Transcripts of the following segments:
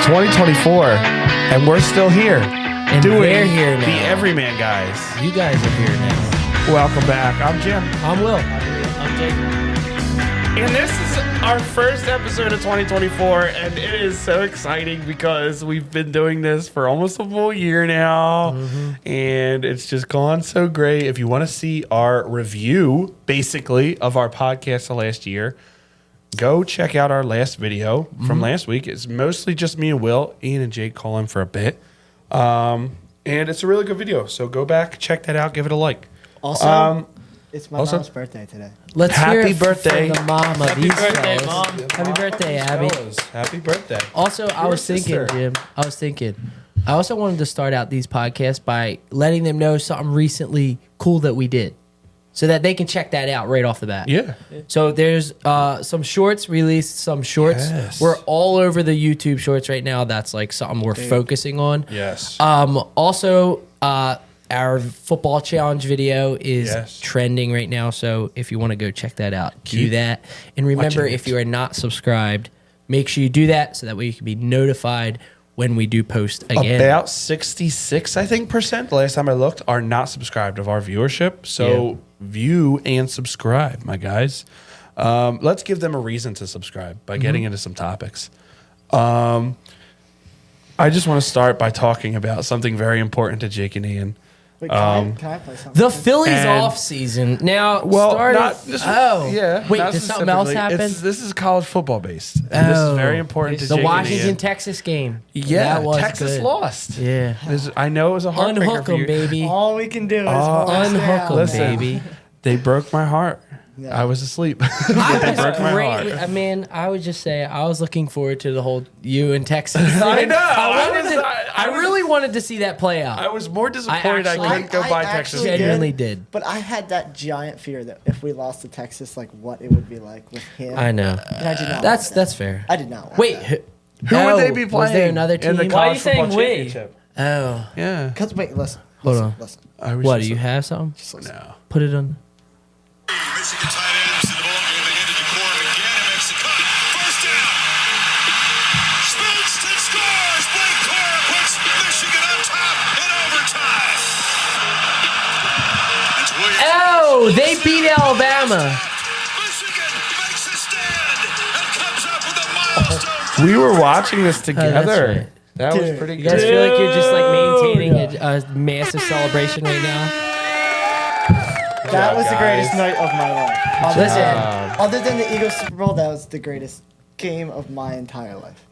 2024, and we're still here. And doing they're here now. The Everyman Guys. You guys are here now. Welcome back. I'm Jim. I'm Will. I'm Jake. And this is our first episode of 2024, and it is so exciting because we've been doing this for almost a full year now, and it's just gone so great. If you want to see our review, basically, of our podcast the last year, go check out our last video from last week. It's mostly just me and Will. Ian and Jake call in for a bit. And it's a really good video, so go back, check that out, give it a like. Also, it's my mom's birthday today. Let's hear Happy it birthday. for the mom of these birthday, fellas. Mom. Happy birthday, Abby. Happy birthday. Also, I was thinking, sister. Jim, I also wanted to start out these podcasts by letting them know something recently cool that we did so that they can check that out right off the bat. Yeah. So there's some shorts, released some shorts. Yes. We're all over the YouTube shorts right now. That's like something we're focusing on. Yes. Also, our football challenge video is Yes. trending right now. So if you want to go check that out, do that. And remember, watching if it. you are not subscribed, make sure you do that so that way you can be notified when we do post again. About 66, I think, percent, the last time I looked, are not subscribed of our viewership. So view and subscribe, my guys. Let's give them a reason to subscribe by getting into some topics. I just want to start by talking about something very important to Jake and Ian. Wait, can I play something? The Phillies And- off season now Well, started. not just, yeah. Wait, not did something else specifically. happen? This is college football based. And this is very important to The Jake Washington and Ian. Texas game. Yeah, that was Texas good. lost. Yeah, I know it was a heartbreaker unhook for them, you. baby. All we can do is Unhook them, Listen. baby. They broke my heart. Yeah. I was asleep. I They was broke my heart. great. I mean, I would just say I was looking forward to the whole you and Texas. I thing. know. I really wanted to see that play out. I was more disappointed I actually- couldn't go I buy actually Texas. did. Genuinely did. But I had that giant fear that if we lost to Texas, like what it would be like with him. I know. And I did not. That's want that. that's fair. I did not. Want Wait, Who would they be Was playing there another team? in the Why are college you saying football we? championship? Oh, Yeah. Because wait, listen. Hold listen, on. Listen. I was what? just- Do you have something? Just listen. No. Put it on. Michigan tight end is in the ball game. They hand it to Corum again. It makes the cut. First down. Spookston scores. Blake Corum puts Michigan on top in overtime. It's Williams. Oh, they beat Alabama. Michigan makes a stand and comes up with a milestone. We were watching this together. right. That was Dude. pretty You guys good. feel like you're just like maintaining a massive celebration right now? That was the guys. greatest night of my life. Listen, Other than the Eagles Super Bowl, that was the greatest game of my entire life.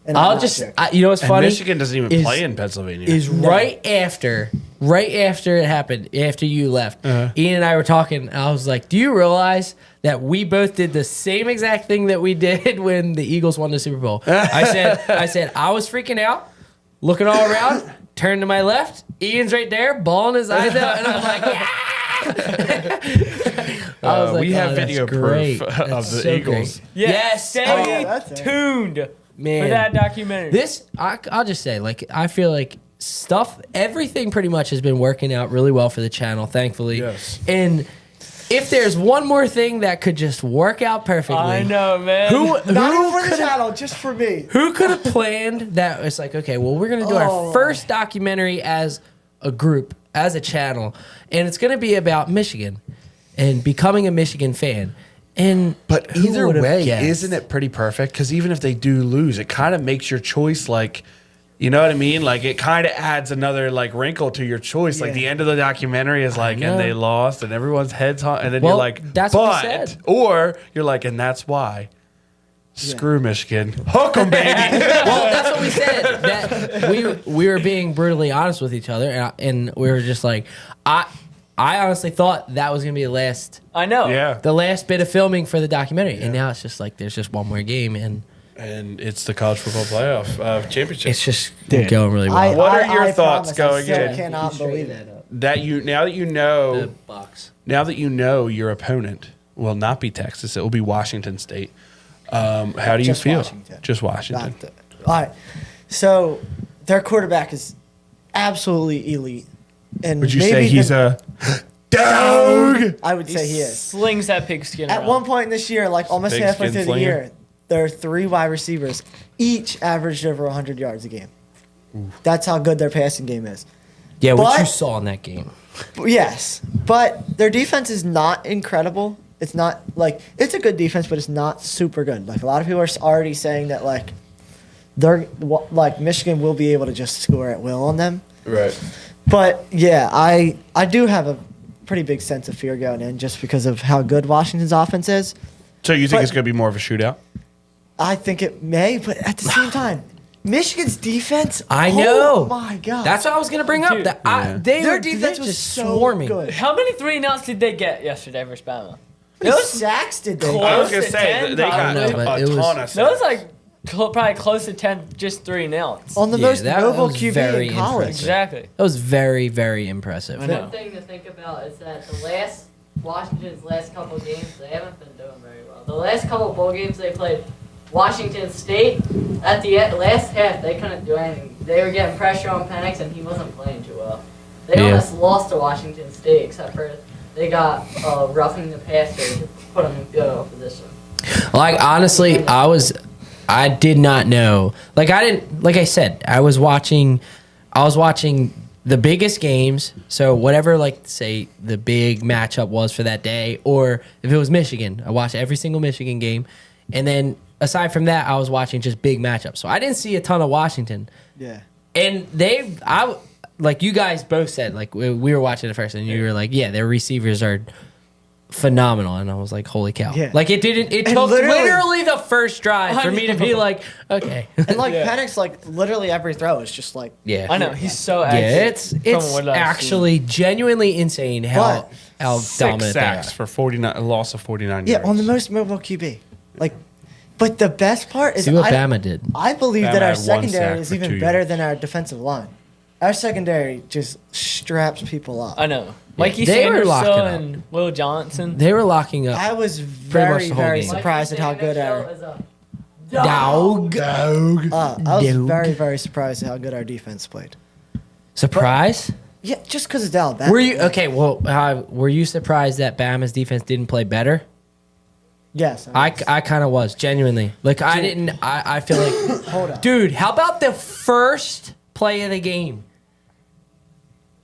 And I'm I'll not just, joking. you know what's And funny? Michigan doesn't even is- play in Pennsylvania. Is right after it happened, after you left, Ian and I were talking, and I was like, do you realize that we both did the same exact thing that we did when the Eagles won the Super Bowl? I said, I was freaking out, looking all around, turned to my left, Ian's right there, bawling his eyes out, and I'm like, yeah! I was like, we have oh, that's video great. proof That's of the so Eagles. great. Yes, Stay Oh, yeah, that's it. tuned Man. for that documentary. This, I'll just say, like, I feel like everything pretty much has been working out really well for the channel, thankfully. Yes. And if there's one more thing that could just work out perfectly, I know, man. Who Not even for the could channel, just for me. have planned that? It's like, okay, well, we're gonna do Oh. our first documentary as a group, as a channel, and it's gonna be about Michigan and becoming a Michigan fan. And But who either would've way, guessed? isn't it pretty perfect? Because even if they do lose, it kind of makes your choice like, you know what I mean? Like it kind of adds another like wrinkle to your choice. Like Yeah. the end of the documentary is like, know. and they lost, and everyone's heads hot, and then Well, you're like, that's what we but, said. or you're like, and that's why. Screw Michigan, hook 'em, baby. Well, that's what we said. That we were being brutally honest with each other, and we were just like, I honestly thought that was gonna be I know. Yeah, the last bit of filming for the documentary, and now it's just like there's just one more game, and and it's the college football playoff championship. it's just going really well. What are your thoughts promise, going I in? still cannot believe it. that you now that you know Bucks. now that you know your opponent will not be Texas, it will be Washington State. How do you Just feel? Washington. Just Washington. Not the- all right. So their quarterback is absolutely elite. And Would you maybe say he's a dog? I would He say he is. slings that pigskin At around. one point this year, like almost Big halfway skin through the slinger. year, their 3 wide receivers each averaged over 100 yards a game. That's how good their passing game is. Yeah, what you But- saw in that game. Yes, but their defense is not incredible. It's not like it's a good defense, but it's not super good. Like a lot of people are already saying that like like Michigan will be able to just score at will on them. Right. But yeah, I do have a pretty big sense of fear going in just because of how good Washington's offense is. So you think But- it's going to be more of a shootout? I think it may, but at the same time, Michigan's defense. I know. Oh my god. That's what I was gonna bring up. Dude. That Yeah. their were defense they're was just so swarming. good. How many 3 and outs did they get yesterday versus Bama? How many sacks did they? Close. get? I was going to to say, 10, they got I don't know, but a it was- ton of That was sacks. like probably close to 10, just 3 and outs. On the Yeah, most that mobile was QB very in college. impressive. Exactly. That was very, very impressive. I know. One thing to think about is that Washington's last couple games, they haven't been doing very well. The last couple bowl games they played, Washington State, at the last half, they couldn't do anything. They were getting pressure on Penix, and he wasn't playing too well. They Yeah. almost lost to Washington State, except for they got roughing the passer to put them in field goal position. Like honestly, I did not know. Like I said, I was watching the biggest games. So whatever, like say the big matchup was for that day, or if it was Michigan, I watched every single Michigan game, and then aside from that, I was watching just big matchups. So I didn't see a ton of Washington, Yeah. and like you guys both said, like we were watching it first, and you were like, yeah, their receivers are phenomenal, and I was like, holy cow! Yeah. Like it took literally- literally the first drive for I me to be know. like, okay, And like Yeah. Penix, like literally every throw is just like. yeah, I know. He's so yeah, accurate. it's from what I've actually genuinely insane how how 6 dominant sacks they are. for 49, a loss of 49 Yeah, yards. on the most mobile QB. Like, but the best part is See what I, Bama did. I believe Bama that our had 1 secondary sack is for 2 even better yards. than our defensive line. Our secondary just straps people up. I know. Mikey They were locking Sanderson up. and Will Johnson. They were locking up I was much very, the whole very game. surprised at how good our. dog. I was Dog. very, very surprised at how good our defense played. Surprise? Yeah, just because it's Alabama. Were you okay? Well, were you surprised that Bama's defense didn't play better? Yes. I kind of was genuinely like I didn't. I feel like, Hold up. dude, how about the first play of the game?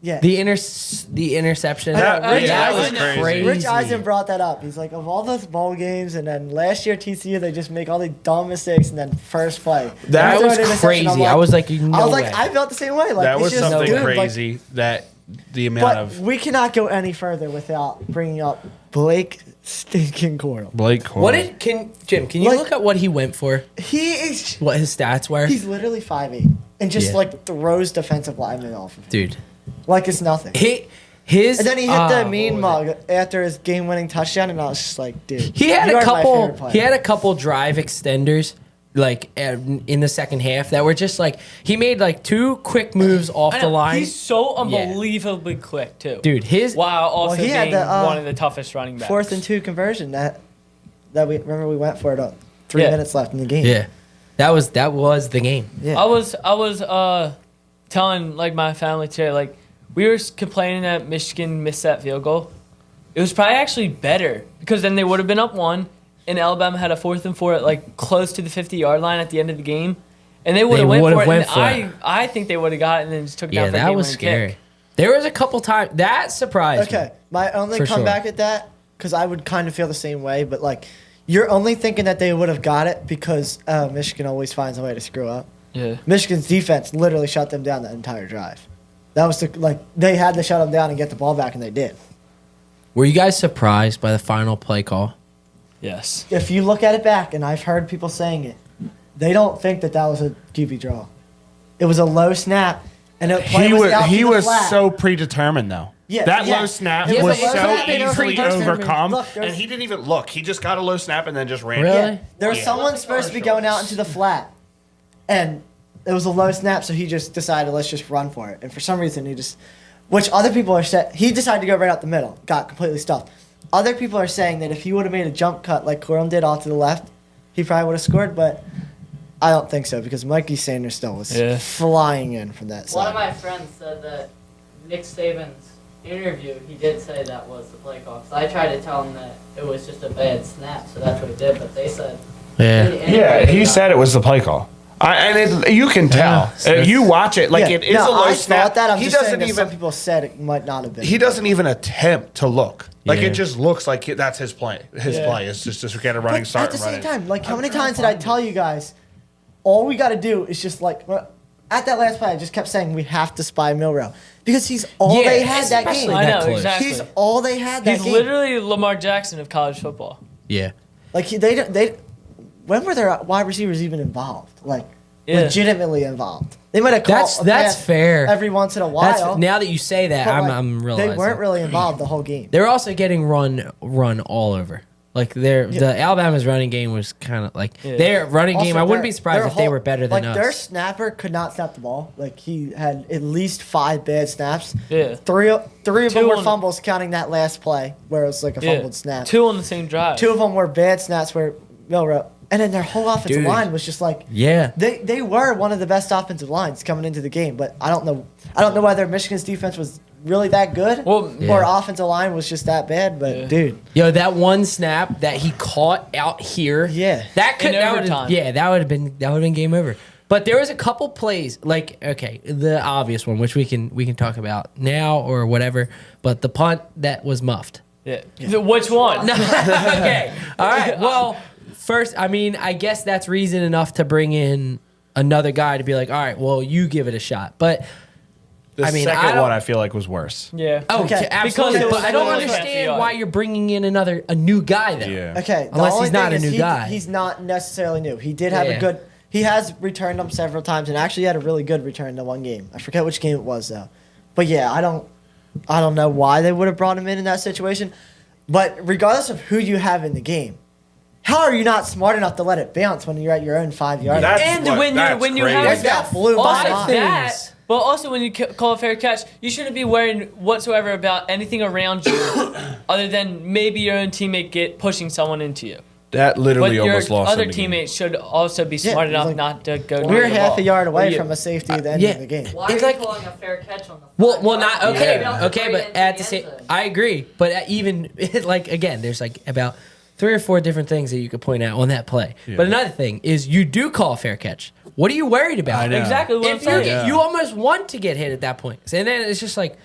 Yeah. The interception. That- Rich that Eisen- was crazy. crazy. Rich Eisen brought that up. He's like, of all those bowl games, and then last year TCU, they just make all these dumb mistakes, and then first play. That Throw was an interception. I'm crazy. I was like, no I was like, way. I felt the same way. Like, that it's was just something dude, like- crazy that the amount but of we cannot go any further without bringing up Blake stinking Coral. Blake Corum. What did Jim? Can you Like- look at what he went for? He is. What his stats were? He's literally 5'8" and just Yeah. like throws defensive linemen off of him. Dude, Like it's nothing. his And then he hit the what mean was mug after his game-winning touchdown, and I was just like, dude. He had you a are my couple. favorite player. He had a couple drive extenders, like in the second half, that were just like he made like 2 quick moves off I the know, line. He's so unbelievably quick too. Dude, his Wow, also he had being the, one of the toughest running backs. 4th and 2 conversion that we remember we went for it. 3 Yeah. minutes left in the game. yeah, that was the game. Yeah. I was telling like my family today, like we were complaining that Michigan missed that field goal. It was probably actually better because then they would have been up 1, and Alabama had a 4th and 4 at like close to the 50-yard line at the end of the game, and they would They have went would've for it. went and for I think they would have got it and then just took it Yeah, down for a that was game-winning scary. kick. There was a couple times that surprised Okay, me. my only For sure. comeback at that, because I would kind of feel the same way, but like, you're only thinking that they would have got it because Michigan always finds a way to screw up. Yeah. Michigan's defense literally shut them down that entire drive. That was they had to shut them down and get the ball back, and they did. Were you guys surprised by the final play call? Yes. If you look at it back, and I've heard people saying it, they don't think that was a QB draw. It was a low snap, and it He was out to he the was flat. so predetermined though. Yeah, that yeah. low snap It was was a low so snap and easily predetermined. overcome, Look, there's- and he didn't even look. He just got a low snap and then just ran. Really? Yeah, there was Yeah. someone supposed to be going out into the flat, and it was a low snap, so he just decided, let's just run for it. And for some reason, which other people are saying, he decided to go right out the middle, got completely stuffed. Other people are saying that if he would have made a jump cut like Corum did off to the left, he probably would have scored, but I don't think so because Mikey Sanders still was Yeah. flying in from that One of side. my friends said that Nick Saban's interview, he did say that was the play call. So I tried to tell him that it was just a bad snap, so that's what he did. But they said Yeah, he said it was the play call. You can tell. You watch it like it is a low I snap. thought that. I'm he just saying doesn't that even. some people said it might not have been. He doesn't even attempt to look. Like Yeah. it just looks like that's his play. His play is just get a running But start. at the and same running. time, like how many times did I tell you guys? All we got to do is just like at that last play, I just kept saying we have to spy Milrow because he's all Yeah, they had that especially game. I that know close. exactly. He's all they had that He's game. literally Lamar Jackson of college football. Yeah. Like they when were their wide receivers even involved? Like Yeah. legitimately involved. They might have called That's a pass fair. every once in a while. That's now that you say that, but, like, I'm realizing they weren't really involved the whole game. They're also getting run all over. Like the Alabama's running game was kind of like their running game. Also, I wouldn't their- be surprised their if they whole- were better than like us. their snapper could not snap the ball. Like he had at least 5 bad snaps. Yeah. Three of them Two were on- fumbles, counting that last play where it was like a Yeah. fumbled snap. 2 on the same drive. 2 of them were bad snaps where Milrow, and then their whole offensive Dude. line was just like Yeah. they were one of the best offensive lines coming into the game. But I don't know whether Michigan's defense was really that good Well, or Yeah. offensive line was just that bad. But Yeah. dude, Yo, that one snap that he caught out here. Yeah. That could In that would've- overtime. Yeah, that would have been game over. But there was a couple plays, like okay, the obvious one, which we can talk about now or whatever. But the punt that was muffed. Yeah. Which one? Okay. All right. Well, first, I mean, I guess that's reason enough to bring in another guy to be like, all right, well, you give it a shot. But The I mean, I second don't- one I feel like was worse. Yeah. oh, Okay. absolutely. Because it But was I don't literally understand 50 why you're bringing in a new guy then. Yeah. okay. The Unless only he's not thing a is new guy. He's not necessarily new. He did have Yeah. a good. He has returned them several times, and actually had a really good return to one game. I forget which game it was though. But yeah, I don't know why they would have brought him in that situation. But regardless of who you have in the game, how are you not smart enough to let it bounce when you're at your own 5-yard line? That's And what- when that's you crazy. have Like, that blew my also mind. that, Things. but also when you call a fair catch, you shouldn't be worrying whatsoever about anything around you, other than maybe your own teammate pushing someone into you. That But literally your almost lost. other them the game. teammates should also be Yeah, smart it was enough like- not to go. We were near the half ball. a yard away Yeah. from a safety at the end yeah. of the game. Why It's are like- you calling a fair catch on the Well, not five-yard okay, line? okay, Right but into at the end same, zone. I agree. But even like again, there's like about 3 or 4 different things that you could point out on that play. But another thing is you do call a fair catch. What are you worried about? I know. Exactly what I'm If you saying. get, you almost want to get hit at that point, and then it's just like,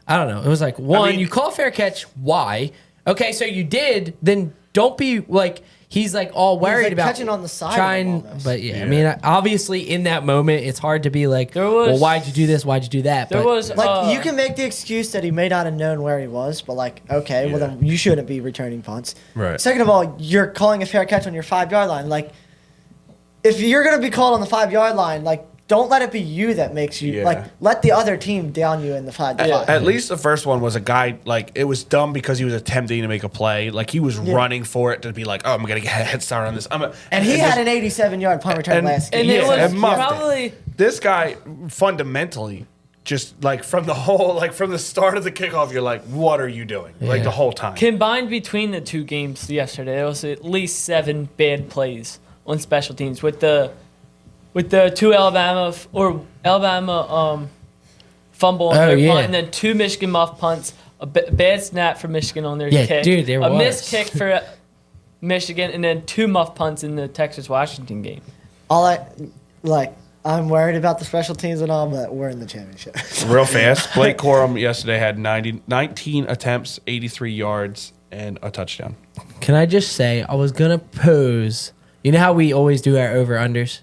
I don't know. It was like one, mean- you call a fair catch. Why? Okay, so you did. Then don't be like. He's like all worried like about catching on the side of Trying, him almost. but yeah, I Yeah. mean, obviously in that moment, it's hard to be like, There was- well, why'd you do this? Why'd you do that? There But- was Like you can make the excuse that he may not have known where he was, but like, okay, well Yeah. then you shouldn't be returning punts. Right. Second of all, you're calling a fair catch on your 5-yard line. Like, if you're gonna be called on the 5-yard line, like, don't let it be you that makes you Yeah. like. Let the other team down you in the 5-yard line. At least the first one was a guy, like, it was dumb because he was attempting to make a play. Like, he was running for it to be like, oh, I'm going to get a head start on this. And he had an 87-yard punt return and- last game. and it Yeah, was it muffed it. probably This guy, fundamentally, just, like, from the whole, like, from the start of the kickoff, you're like, what are you doing? Like, the whole time. combined between the two games yesterday. There was at least 7 bad plays on special teams with the 2 Alabama fumble on Oh, their yeah. punt, and then 2 Michigan muff punts, a bad snap for Michigan on their Yeah, kick, dude, there a was. missed kick for Michigan, and then 2 muff punts in the Texas Washington game. I'm worried about the special teams and all, but we're in the championship. Real fast. Blake Corum yesterday had 19 attempts, 83 yards, and a touchdown. Can I just say, I was gonna pose. You know how we always do our over unders,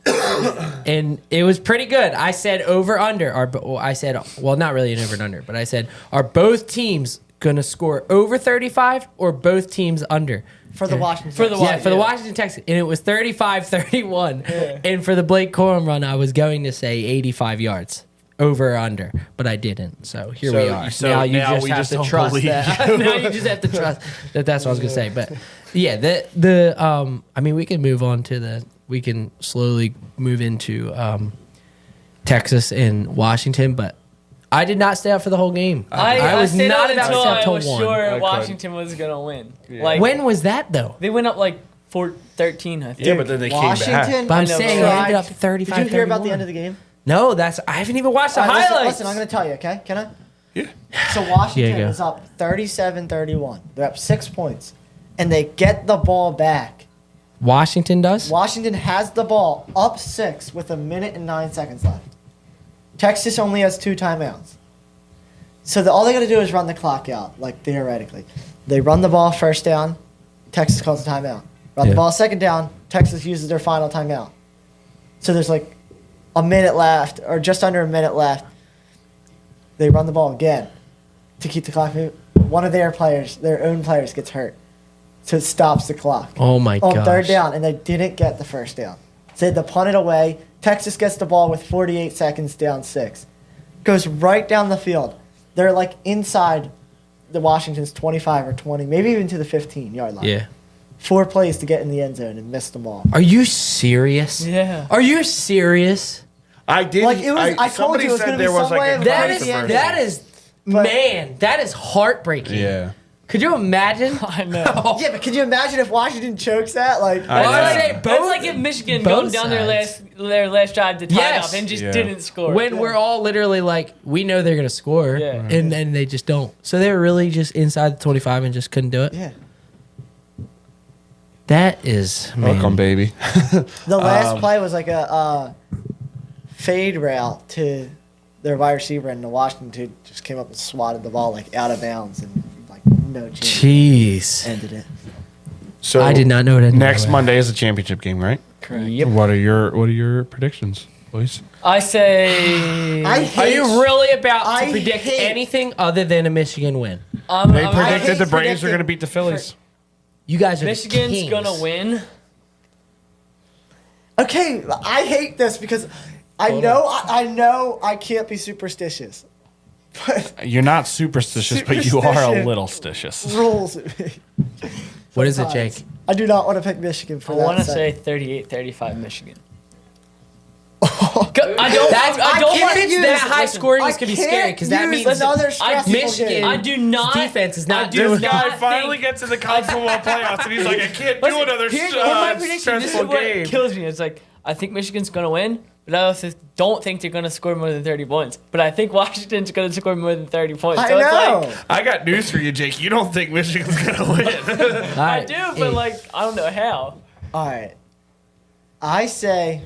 and it was pretty good. I said over under. I said, well, not really an over and under, but I said, are both teams gonna score over 35 or both teams under? For the Washington. For the Yeah, for the yeah. Washington Texans, and it was 35-31. And for the Blake Corum run, I was going to say 85 yards. Over or under, but I didn't. So here we are. So now you now just we have just to don't trust believe that. you. Now you just have to trust that. That's what I was gonna say. But yeah, I mean, we can move on to we can slowly move into Texas and Washington, but I did not stay up for the whole game. I was stayed not out about to until stay up I till was 1. sure could. Washington was gonna win. Like When was that though? they went up like 13, I think. Yeah, but then they came back. Washington. But I'm I know, saying but- it ended up 35. Did you hear about the 31. end of the game? No, I haven't even watched the All right, highlights. listen, I'm going to tell you, okay? Can I? Yeah. So Washington go. is up 37-31. They're up 6 points. And they get the ball back Washington does? Washington has the ball up 6 with 1:09 left. Texas only has 2 timeouts. So all they got to do is run the clock out, like theoretically. They run the ball first down, Texas calls a timeout. Run the ball second down, Texas uses their final timeout. So there's like a minute left, or just under a minute left. They run the ball again to keep the clock moving. One of their own players, gets hurt. So it stops the clock. Oh my On gosh. third down, and they didn't get the first down. So they had to punt it away. Texas gets the ball with 48 seconds down 6. Goes right down the field. They're like inside the Washington's 25 or 20, maybe even to the 15-yard line. Yeah. 4 plays to get in the end zone and missed them all. Are you serious? Yeah. Are you serious? I did. Like, it was- I told somebody you it was said gonna be there was some way like a of That Right is at the end. that is But- man, that is heartbreaking. Yeah. Could you imagine? I know. Yeah, but can you imagine if Washington chokes that? Like, I know. I say That's both- like if Michigan both going down their sides. last drive to tie Yes. it off and just Yeah. didn't score. When we're all literally like, we know they're gonna score, Yeah. and then they just don't. So they're really just inside the 25 and just couldn't do it. yeah. That is man. Welcome, baby. The last play was like a fade route to their wide receiver, and the Washington just came up and swatted the ball like out of bounds, and like no chance Jeez, ended it. So I did not know that. Next Monday is a championship game, right? Yep. What are your predictions, boys? I say. I Are hate, you really about I to predict hate- anything other than a Michigan win? They I'm predicted hate the Braves were predicting going to beat the Phillies. You guys are the Michigan's kings. gonna win. Okay, I hate this because I know I can't be superstitious, but You're not superstitious, but you are a Superstition. little stitious. rules at me. What is it, Sometimes. Jake? I do not want to pick Michigan I for that. want to set. say 38-35 Michigan. Oh, I don't. That's, I don't if want it's use- that high listen, scoring, I it's gonna be can't scary because that use means another I- stressful Michigan- game. I do not. defense is not I do doing This it. guy not finally think- gets in the college football playoffs, and he's like, I can't do Listen, another here's my prediction. This is stressful what game. kills me. It's like I think Michigan's gonna win, but I also don't think they're gonna score more than 30 points. But I think Washington's gonna score more than 30 points. I So it's know. like I got news for you, Jake. You don't think Michigan's going to win. I do, but like I don't know how. All right. I say.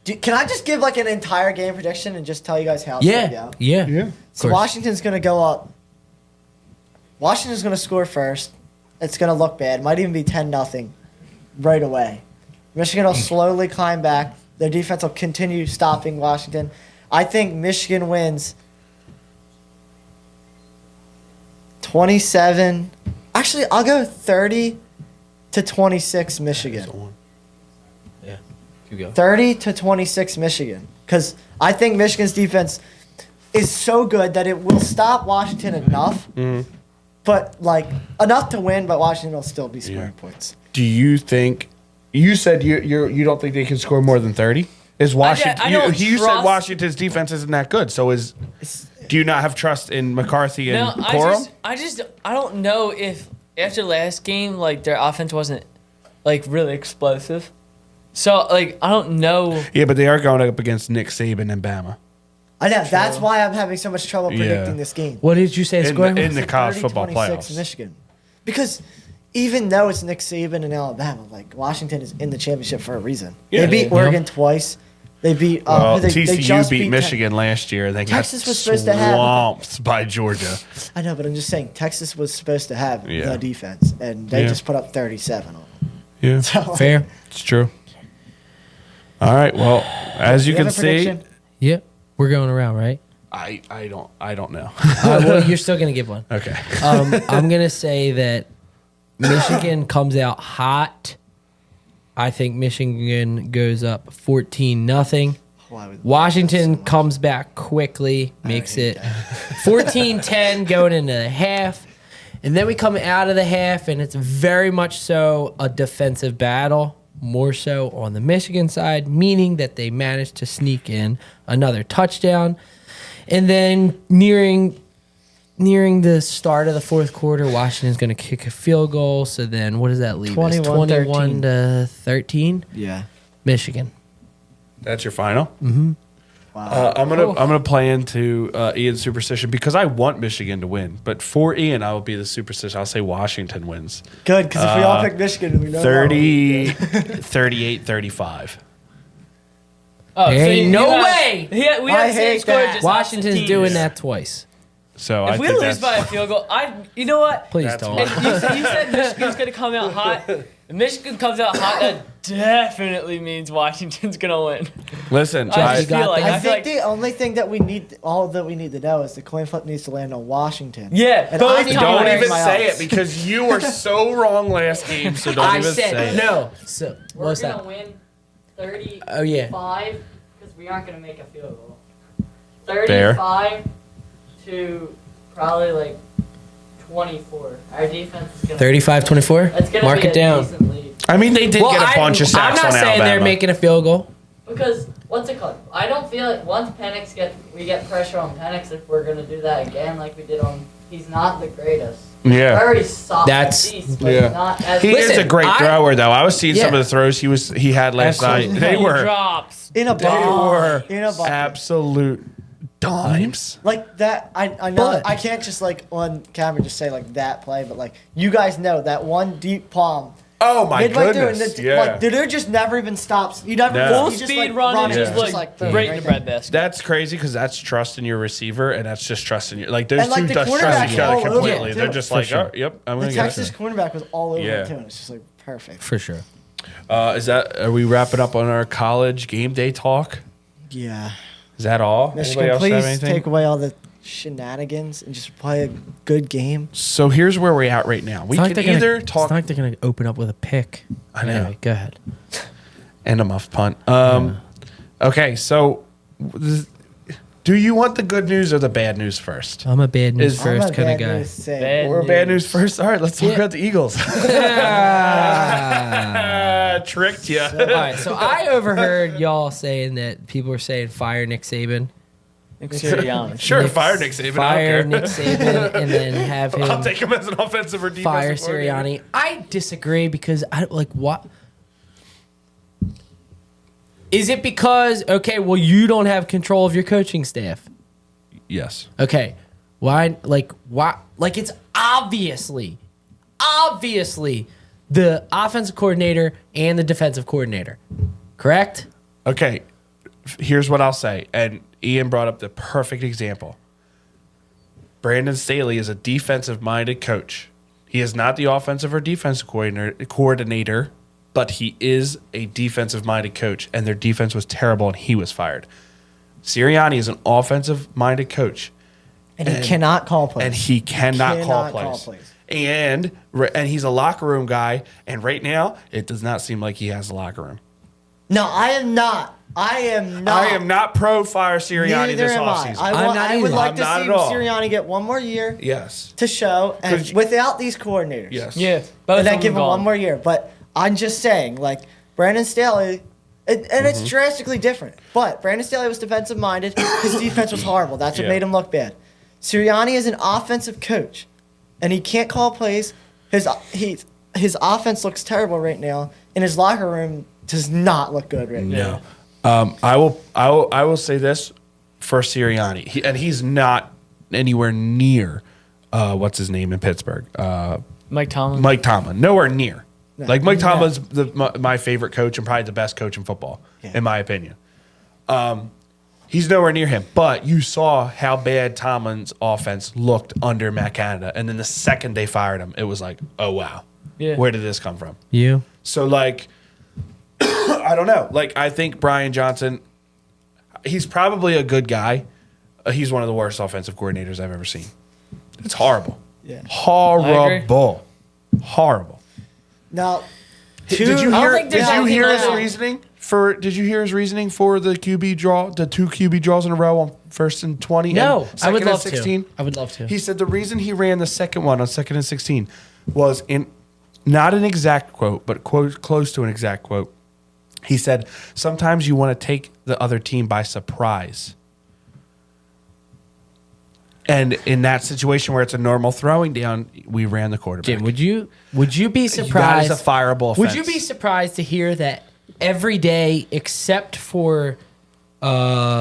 Can I just give like an entire game prediction and just tell you guys how it's going to go? yeah. So Washington's going to go up. Washington's going to score first. It's going to look bad. Might even be 10-0 right away. Michigan will slowly climb back. Their defense will continue stopping Washington. I think Michigan wins 27. Actually, I'll go 30-26 Michigan. 30-26 Michigan. Because I think Michigan's defense is so good that it will stop Washington enough. But like enough to win, but Washington will still be scoring points. Do you think? You said you don't think they can score more than 30? Is Washington? I don't you said trust- Washington's defense isn't that good. So do you not have trust in McCarthy and No, Corum? I don't know if after last game like their offense wasn't like really explosive. So like I don't know. Yeah, but they are going up against Nick Saban and Bama I know. That's why I'm having so much trouble predicting this game. What did you say? in Scoring? the, in the It's college 30-26 football playoffs. Michigan. Because even though it's Nick Saban and Alabama, like Washington is in the championship for a reason. Yeah. They beat Yeah. Oregon twice. They beat Well, they TCU just beat Tex- Michigan last year. They Texas got was supposed to have- swamped by Georgia. I know, but I'm just saying Texas was supposed to have Yeah. the defense, and they Yeah. just put up 37 on them. Yeah, So, Fair. it's true. All right. Well, as you you have can a see, prediction? Yep. We're going around, right? I don't know. Well, you're still gonna give one. Okay. I'm gonna say that Michigan comes out hot. I think Michigan goes up 14-0. Why would- Washington comes back quickly, makes hate it 14-10 going into the half. And then we come out of the half, and it's very much so a defensive battle, more so on the Michigan side, meaning that they managed to sneak in another touchdown. And then nearing the start of the fourth quarter, Washington's going to kick a field goal. So then what does that leave us? 21-13. 21-13? Yeah. Michigan. That's your final? Mm-hmm. I'm gonna play into Ian's superstition because I want Michigan to win, but for Ian, I will be the superstition. I'll say Washington wins. Good, because if we all pick Michigan, we know 38-35. Oh, There ain't no way. We I have the same hate score. that. Just Washington's opposite doing teams. that twice. So If I we think lose by a field goal, you know what? Please That's don't. fine. If you said Michigan's gonna come out hot. If Michigan comes out hot, that definitely means Washington's gonna win. Listen, I just got feel like that. I feel think like the only thing that we need, all that we need to know is the coin flip needs to land on Washington. yeah, And both I need to don't wear even my say odds. it because you were so wrong last game. So don't I even say said it. no. So We're what's gonna that? win 35 Oh yeah. because we aren't gonna make a field goal. Fair. 35 to probably like 24. Our defense is gonna 35-24. That's gonna Mark be it a down. decent lead. I mean, they did get a bunch of I'm sacks not on saying Alabama. they're making a field goal. Because what's it called? I don't feel like once Penix we get pressure on Penix if we're gonna do that again like we did on. He's not the greatest. Yeah. Very soft. That's- beast, but yeah. not as He is a Listen, great thrower, though. I was seeing some Yeah. of the throws he had last Absolutely. night. They He were drops. In a they bucket. were In a bucket. absolute dimes. Like that, I know But- I can't just like on camera just say like that play, but like you guys know that one deep palm. Oh my midway through, goodness! and Yeah, like the dude just never even stops. You never No. Full he just, speed like, running, runs, just Yeah. just, like boom, right in right the there. breadbasket. that's crazy because that's trusting your receiver, and that's just trusting you. Like those And, like, two the just trust quarterback's each other all over completely. it, They're too. just For like, sure. oh, yep, I'm The gonna get Texas you. cornerback was all over Yeah. it too, and it's just like perfect. For sure. Is that? Are we wrapping up on our college game day talk? Yeah, Is that all? Anybody Michigan, else have please anything? take away all the shenanigans and just play a good game. So here's where we're at right now. We can either It's talk not like they're gonna open up with a pick. I know. Anyway, go ahead. and a muff punt. Okay, so do you want the good news or the bad news first? I'm a bad news Is- I'm first a kind of bad guy. news say. Bad Or bad news first? All right, let's talk Yeah. about the Eagles. Ah. Tricked you. All right, so I overheard y'all saying that people were saying fire Nick Saban. Nick Sirianni. Sure, fire Nick Saban. Fire I don't Nick care. Saban and then have him I'll take him as an offensive or defensive fire coordinator. Sirianni. I disagree because I like what. Is it because okay, well you don't have control of your coaching staff? Yes. Okay. Why like it's obviously the offensive coordinator and the defensive coordinator. Correct? Okay, here's what I'll say. And Ian brought up the perfect example. Brandon Staley is a defensive-minded coach. He is not the offensive or defensive coordinator, but he is a defensive-minded coach, and their defense was terrible, and he was fired. Sirianni is an offensive-minded coach, And he cannot call plays. and he cannot call Cannot call plays. plays. And he's a locker room guy, and right now, it does not seem like he has a locker room. No, I am not. I am not. I am not pro fire Sirianni Neither this am I. offseason. I'm not I would either. like I'm to not see at all. Sirianni get one more year Yes. to show, and 'Cause- without these coordinators. Yes. Yeah, both And then of give them him gone. one more year. But I'm just saying, like, Brandon Staley, and it's drastically different. But Brandon Staley was defensive minded. His defense was horrible. That's what Yeah. made him look bad. Sirianni is an offensive coach, and he can't call plays. His offense looks terrible right now, and his locker room does not look good right now. No. I will say this for Sirianni. He's not anywhere near what's his name in Pittsburgh? Mike Tomlin. Mike Tomlin. Nowhere near. No. Like Mike No. Tomlin's my favorite coach and probably the best coach in football, Yeah. in my opinion. He's nowhere near him. But you saw how bad Tomlin's offense looked under Matt Canada. And then the second they fired him, it was like, oh, wow. Yeah. Where did this come from? You? So, like, I don't know. Like, I think Brian Johnson, he's probably a good guy. He's one of the worst offensive coordinators I've ever seen. It's horrible. Yeah. Horrible. Horrible. Now, Did you I don't hear? think there's Did you anything hear his like that. reasoning for? Did you hear his reasoning for the QB draw, the two QB draws in a row on 1st and 20? No, and I second would and love 16? to. I would love to. He said the reason he ran the second one on 2nd and 16 was in not an exact quote, but close to an exact quote. He said, sometimes you want to take the other team by surprise. And in that situation where it's a normal throwing down, we ran the quarterback. Jim, would you be That surprised? is a fireable offense. Would you be surprised to hear that every day except for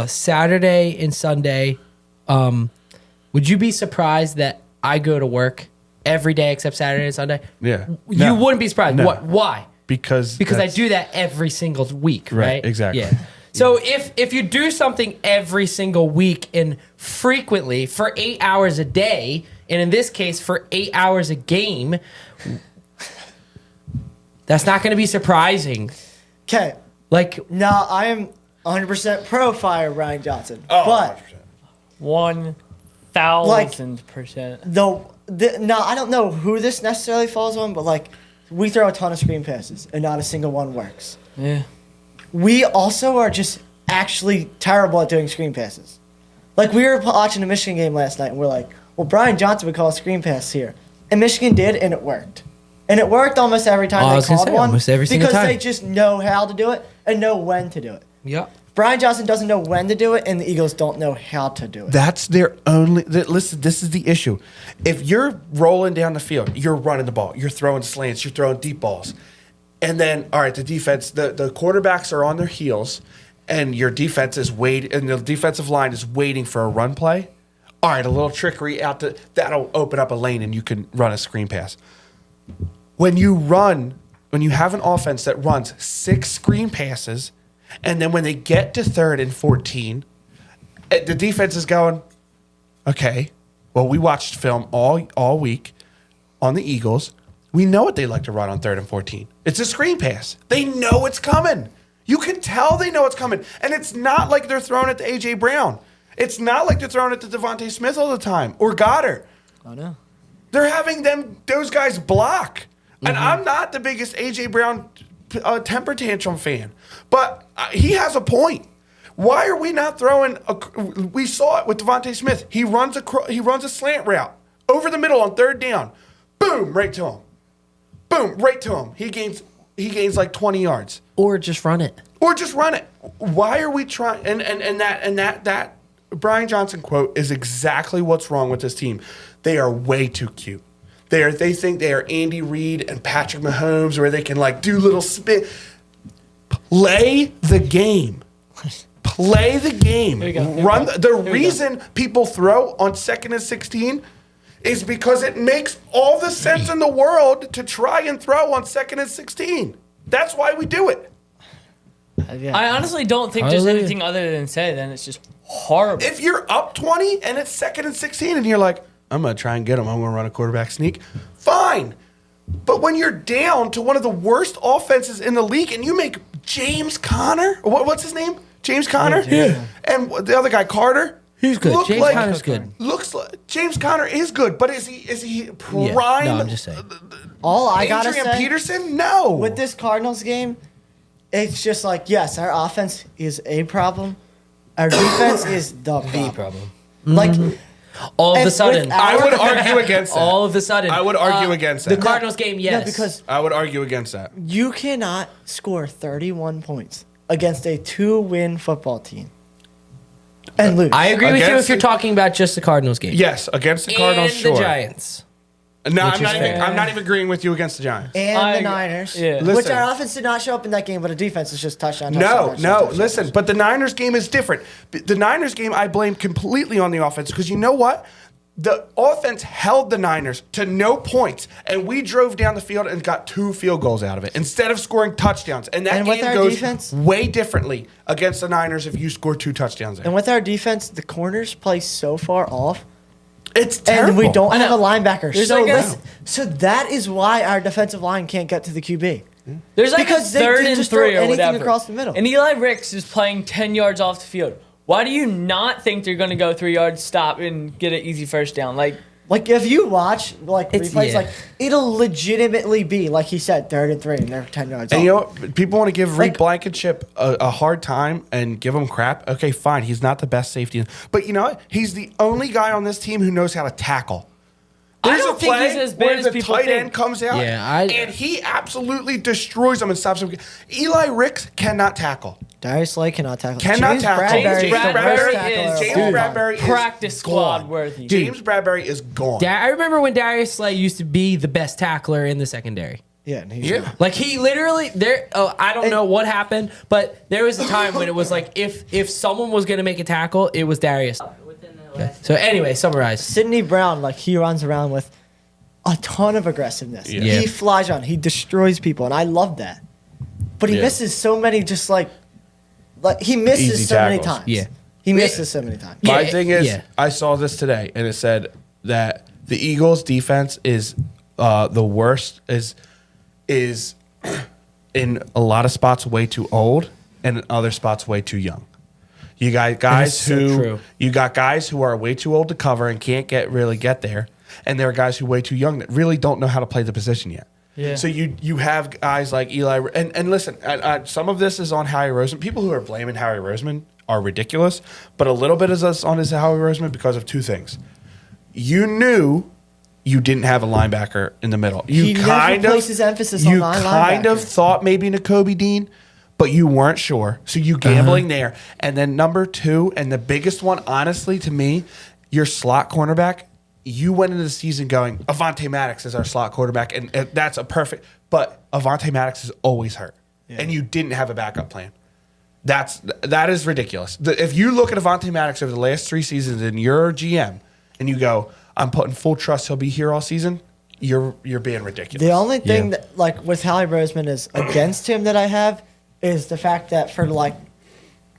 Saturday and Sunday. Would you be surprised that I go to work every day except Saturday and Sunday? Yeah. You No. wouldn't be surprised. No. What? Why? Because Because I that's- do that every single week, right? Right, exactly. Yeah. So if you do something every single week and frequently for 8 hours a day, and in this case for 8 hours a game, that's not going to be surprising. Okay. Like, Now I am 100% pro fire Brian Johnson, Oh, but 1,000%. now I don't know who this necessarily falls on, but like we throw a ton of screen passes and not a single one works. Yeah. We also are just actually terrible at doing screen passes. Like we were watching the Michigan game last night and we're like, well, Brian Johnson would call a screen pass here, and Michigan did, and it worked. And it worked almost every time I they was gonna called say, one almost every single because time. they just know how to do it and know when to do it. yeah. Brian Johnson doesn't know when to do it, and the Eagles don't know how to do it. That's their only. Listen, this is the issue. If you're rolling down the field, you're running the ball, you're throwing slants, you're throwing deep balls, and then all right, the defense, the quarterbacks are on their heels, and your defense is and the defensive line is waiting for a run play. All right, a little trickery that'll open up a lane, and you can run a screen pass. When you have an offense that runs 6 screen passes, and then when they get to 3rd and 14, the defense is going, okay, well, we watched film all week on the Eagles. We know what they like to run on 3rd and 14. It's a screen pass. They know it's coming. You can tell they know it's coming. And it's not like they're throwing it to A.J. Brown. It's not like they're throwing it to Devontae Smith all the time or Goddard. Oh no. They're having those guys block. And I'm not the biggest A.J. Brown temper tantrum fan, but he has a point. Why are we not throwing we saw it with Devontae Smith. He runs a slant route over the middle on 3rd down. Boom, right to him. Boom, right to him. He gains like 20 yards. Or just run it. Or just run it. Why are we trying? And that Brian Johnson quote is exactly what's wrong with this team. They are way too cute. They think they are Andy Reid and Patrick Mahomes, where they can like do little spin. Play the game. Play the game. There you go. Run. The we reason people throw on 2nd and 16 is because it makes all the sense in the world to try and throw on 2nd and 16. That's why we do it. Yeah. I honestly don't think there's Hallelujah. anything other than say then it's just horrible. If you're up 20 and it's 2nd and 16 and you're like, I'm going to try and get him, I'm going to run a quarterback sneak, fine. But when you're down to one of the worst offenses in the league and you make James Conner, what's his name? James Conner? Yeah. And the other guy, Carter? He's good. look James Conner's good. Looks like James Conner is good, but is he prime? Yeah. No, I'm just saying. All I gotta Adrian say Peterson? No. with this Cardinals game, it's just like, yes, our offense is a problem. Our defense is the problem. Like, All of And a sudden. with I would argue against that. All of a sudden. I would argue against The that. Cardinals game, yes. no, because I would argue against that. you cannot score 31 points against a 2-win football team and lose. I agree with you Against if you're the- talking about just the Cardinals game. Yes, against the Cardinals, and sure. the Giants. No, Which is fair. I'm not even agreeing with you against the Giants. and I the agree. Niners, Yeah. which Listen. our offense did not show up in that game, but our defense is just touchdown. No, touchdown, no, touchdown, listen, but the Niners game is different. The Niners game, I blame completely on the offense because you know what? The offense held the Niners to no points, and we drove down the field and got 2 field goals out of it instead of scoring touchdowns. And that And with game our goes defense- way differently against the Niners if you score 2 touchdowns. And with our defense, the corners play so far off, It's terrible. and we don't I have a know. linebacker. There's So, like a- listen, so that is why our defensive line can't get to the QB. There's like Because a they third did and just throw 3 or anything whatever. across the middle. And Eli Ricks is playing 10 yards off the field. Why do you not think they're going to go 3 yards, stop, and get an easy first down? Like if you watch It's- replays, yeah. like it'll legitimately be like he said, 3rd and 3, and they're 10 yards. And off. you know what? People want to give Reed Like- Blankenship a hard time and give him crap. Okay, fine. He's not the best safety. But you know what? He's the only guy on this team who knows how to tackle. I don't think he's as bad where as the people tight think. end comes out, Yeah, and he absolutely destroys him and stops him. Eli Ricks cannot tackle. Darius Slay cannot tackle. Cannot James tackle. Bradbury James is the worst Bradbury tackler is- of James all time. Bradbury is Practice squad gone. worthy. James Bradbury is gone. I remember when Darius Slay used to be the best tackler in the secondary. Yeah, and he's Yeah. Like he literally there. Oh, I don't know what happened, but there was a time when it was like if someone was gonna make a tackle, it was Darius. Within the last So anyway, summarize. Sidney Brown, like he runs around with a ton of aggressiveness. Yeah. He flies around, he destroys people, and I love that. But he Yeah. misses so many, just like he misses Easy so many tackles. times. Yeah. he misses so many times. My Yeah, thing is, yeah. I saw this today, and it said that the Eagles' defense is the worst. Is in a lot of spots way too old, and in other spots way too young. You got guys so who true. you got guys who are way too old to cover and can't really get there, and there are guys who are way too young that really don't know how to play the position yet. Yeah. So you have guys like Eli, and listen, some of this is on Howie Roseman. People who are blaming Howie Roseman are ridiculous, but a little bit is on his Howie Roseman because of two things. You knew you didn't have a linebacker in the middle. You He never kind of places emphasis on you non-linebacker. kind of thought maybe Nakobe Dean, but you weren't sure. So you gambling there. And then number two, and the biggest one, honestly, to me, your slot cornerback. You went into the season going, Avonte Maddox is our slot quarterback, and that's a perfect. But Avonte Maddox is always hurt, and you didn't have a backup plan. That is ridiculous. If you look at Avonte Maddox over the last 3 seasons and you're GM, and you go, I'm putting full trust he'll be here all season, you're being ridiculous. The only thing that, like, with Howie Roseman is against him that I have is the fact that for, like,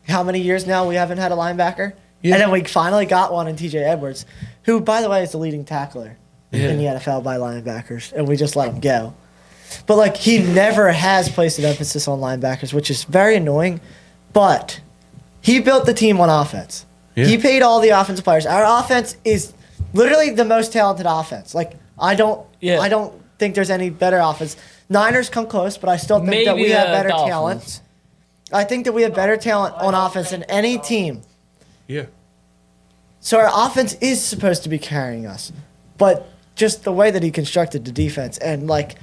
how many years now we haven't had a linebacker? Yeah. And then we finally got one in TJ Edwards, who, by the way, is the leading tackler in the NFL by linebackers, and we just let him go. But, like, he never has placed an emphasis on linebackers, which is very annoying. But he built the team on offense. Yeah. He paid all the offensive players. Our offense is literally the most talented offense. Like, I don't think there's any better offense. Niners come close, but I still think that Maybe we have the better Dolphins. talent. I think that we have better talent on offense than any team. Yeah. So our offense is supposed to be carrying us. But just the way that he constructed the defense and, like,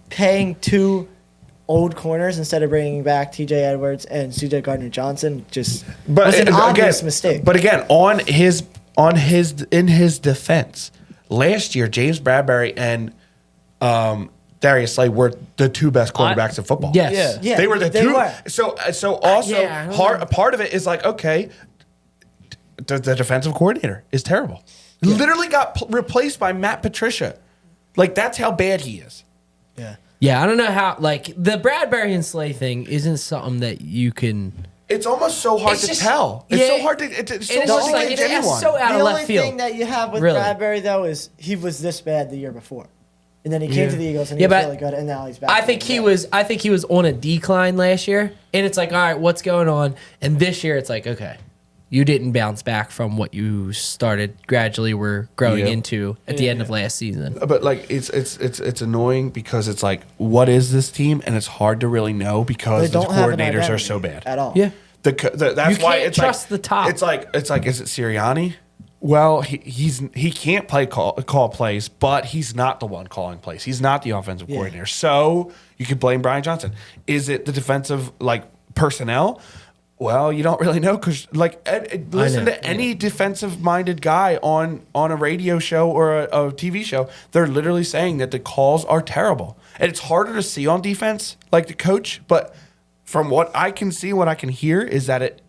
paying 2 old corners instead of bringing back TJ Edwards and CJ Gardner-Johnson was an obvious mistake. But again, in his defense, last year James Bradbury and Darius Slay were the 2 best quarterbacks in football. Yes. Yeah, they were the 2. were. So also yeah, I don't part of it is like, okay, the defensive coordinator is terrible. Literally got replaced by Matt Patricia. Like, that's how bad he is. Yeah. Yeah, I don't know how. Like the Bradbury and Slay thing isn't something that you can. It's almost so hard It's to just- tell. It's yeah, so hard to. It's so it's hard just to like gauge it's anyone. so out The of only left field. thing that you have with Really. Bradbury, though, is he was this bad the year before. And then he came Yeah. to the Eagles and he Yeah, was but really good, and now he's back. I to think the he Eagles. was on a decline last year, and it's like, all right, what's going on? And this year, it's like, okay, you didn't bounce back from what you started gradually were growing Yeah. into at the end of last season. But like it's annoying because it's like, what is this team? And it's hard to really know because They the don't have an coordinators are identity so bad. at all. Yeah, That's You why can't it's trust like, the top. It's like is it Sirianni? Well, he can't call plays, but he's not the one calling plays. He's not the offensive coordinator. So you could blame Brian Johnson. Is it the defensive personnel? Well, you don't really know because listen know, to any defensive-minded guy on a radio show or a TV show. They're literally saying that the calls are terrible, and it's harder to see on defense, like the coach. But from what I can see, what I can hear is that it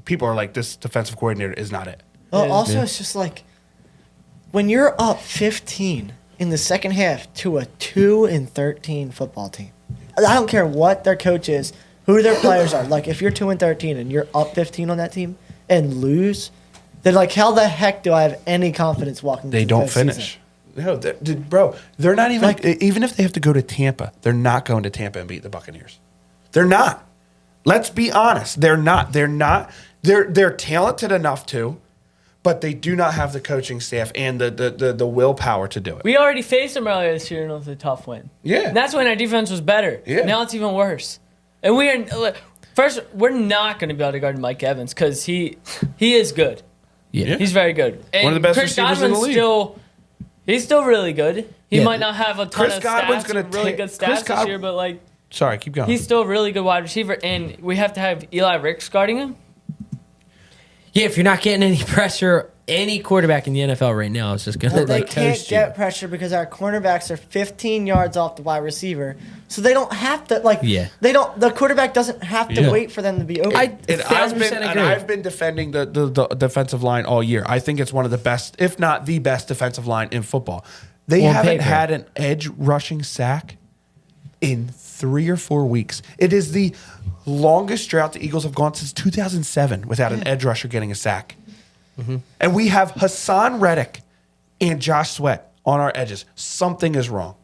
people are like, this defensive coordinator is not it. Well, also, it's just like when you're up 15 in the second half to a 2-13 football team. I don't care what their coach is, who their players are. Like, if you're 2-13 and you're up 15 on that team and lose, then how the heck do I have any confidence walking? They into the don't finish. Season? No, bro, they're not even. Even if they have to go to Tampa, they're not going to Tampa and beat the Buccaneers. They're not. Let's be honest. They're not. They're not. They're talented enough to, but they do not have the coaching staff and the willpower to do it. We already faced them earlier this year and it was a tough win. Yeah. And that's when our defense was better. Yeah. Now it's even worse. And we're not going to be able to guard Mike Evans because he is good. yeah. He's very good. And One of the best Chris receivers in the Godwin's league. He's still really good. He Yeah. might not have a ton Chris of Godwin's stats, gonna really take- good Chris stats this God- year, but Sorry, keep going. he's still a really good wide receiver. And we have to have Eli Ricks guarding him. Yeah, if you're not getting any pressure any quarterback in the NFL right now is just gonna But they like can't toast you. get pressure because our cornerbacks are 15 yards off the wide receiver, so they don't have to like. Yeah. They don't. The quarterback doesn't have to Yeah. wait for them to be open. I And I've 1000% been, agree. I've been defending the defensive line all year. I think it's one of the best, if not the best, defensive line in football. They On haven't paper. had an edge rushing sack in 3 or 4 weeks. It is the longest drought the Eagles have gone since 2007 without an edge rusher getting a sack. And we have Hassan Reddick and Josh Sweat on our edges. Something is wrong.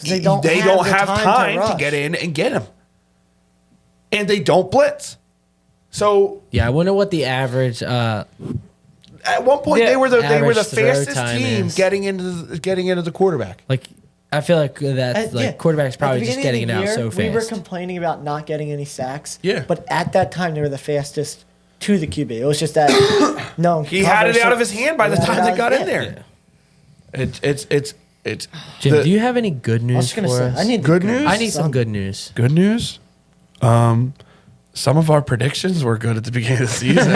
They don't They have don't the have time to time to rush. get in and get him. And they don't blitz. So Yeah, I wonder what the average. at one point Yeah. they were the Average throw fastest time team is- getting into the quarterback. Like, I feel like that's Yeah. quarterback's At probably the just beginning getting of it the out year, so We were fast. complaining about not getting any sacks. Yeah. But at that time, they were the fastest to the QB. It was just that no. He had it out of his hand by the time they got in there. It's Jim, the- do you have any good I was news just gonna for say, us? I need Good news? I need some good news. good news. Some of our predictions were good at the beginning of the season.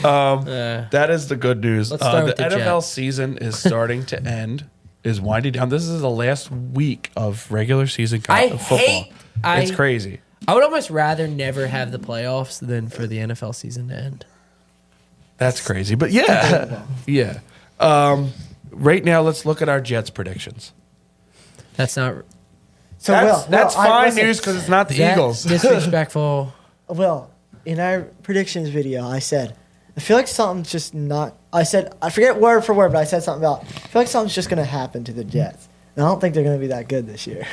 That is the good news. Let's start The with the NFL Jets. season is starting to end, is winding down. This is the last week of regular season I football. hate- It's I- crazy. I would almost rather never have the playoffs than for the NFL season to end. That's crazy. But yeah. Yeah. Right now, let's look at our Jets predictions. That's not So That's Will, fine listen, news because it's not the that Eagles. disrespectful. Will, in our predictions video, I said, I feel like something's just not. I said, I forget word for word, but I said something about, I feel like something's just going to happen to the Jets. And I don't think they're going to be that good this year.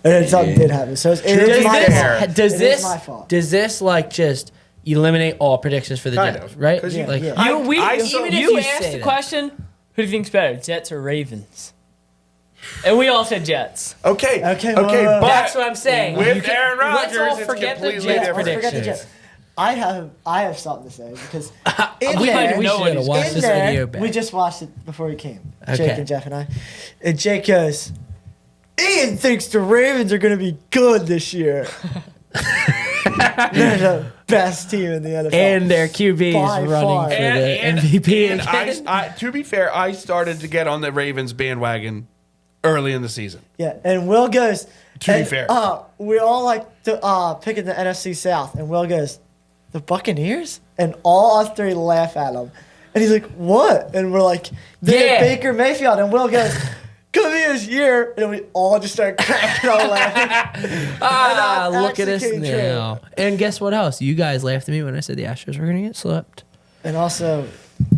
And then something did happen. So it is my fault. Does It this is my fault. does this like just eliminate all predictions for the Kind Jets, of, right? 'cause you- Like yeah. I- You I saw- even if you you asked say the that. question, who do you think's better, Jets or Ravens? And we all said Jets. Okay. Okay, Okay. well, But That's what I'm saying. with You can- Aaron let's all Rodgers, it's forget the completely Jets different. Let's forget the predictions. Jets. I have something to say because in We there, should what have he's watched in this there, video back. we just watched it before we came. Okay. Jake and Jeff and I. And Jake goes, Ian thinks the Ravens are going to be good this year. They're the best team in the NFL. and their QB By is running far. for the MVP And again. to be fair, I started to get on the Ravens bandwagon early in the season. Yeah, and Will goes. To be and, fair. we all like to picking the NFC South, and Will goes, the Buccaneers, and all us three laugh at him, and he's like, "What?" And we're like, "They're Yeah. Baker Mayfield," and Will goes, "Could be his year," and we all just start cracking on laughing. Ah, that look at actually us came true. now. And guess what else? You guys laughed at me when I said the Astros were going to get swept. And also,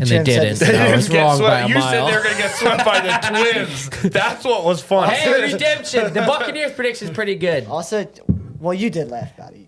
And Jim they said didn't. the same. I was Get wrong swept. by a You said mile. they were going to get swept by the Twins. That's what was fun. Hey, redemption. The Buccaneers prediction is pretty good. Also, well, you did laugh about it.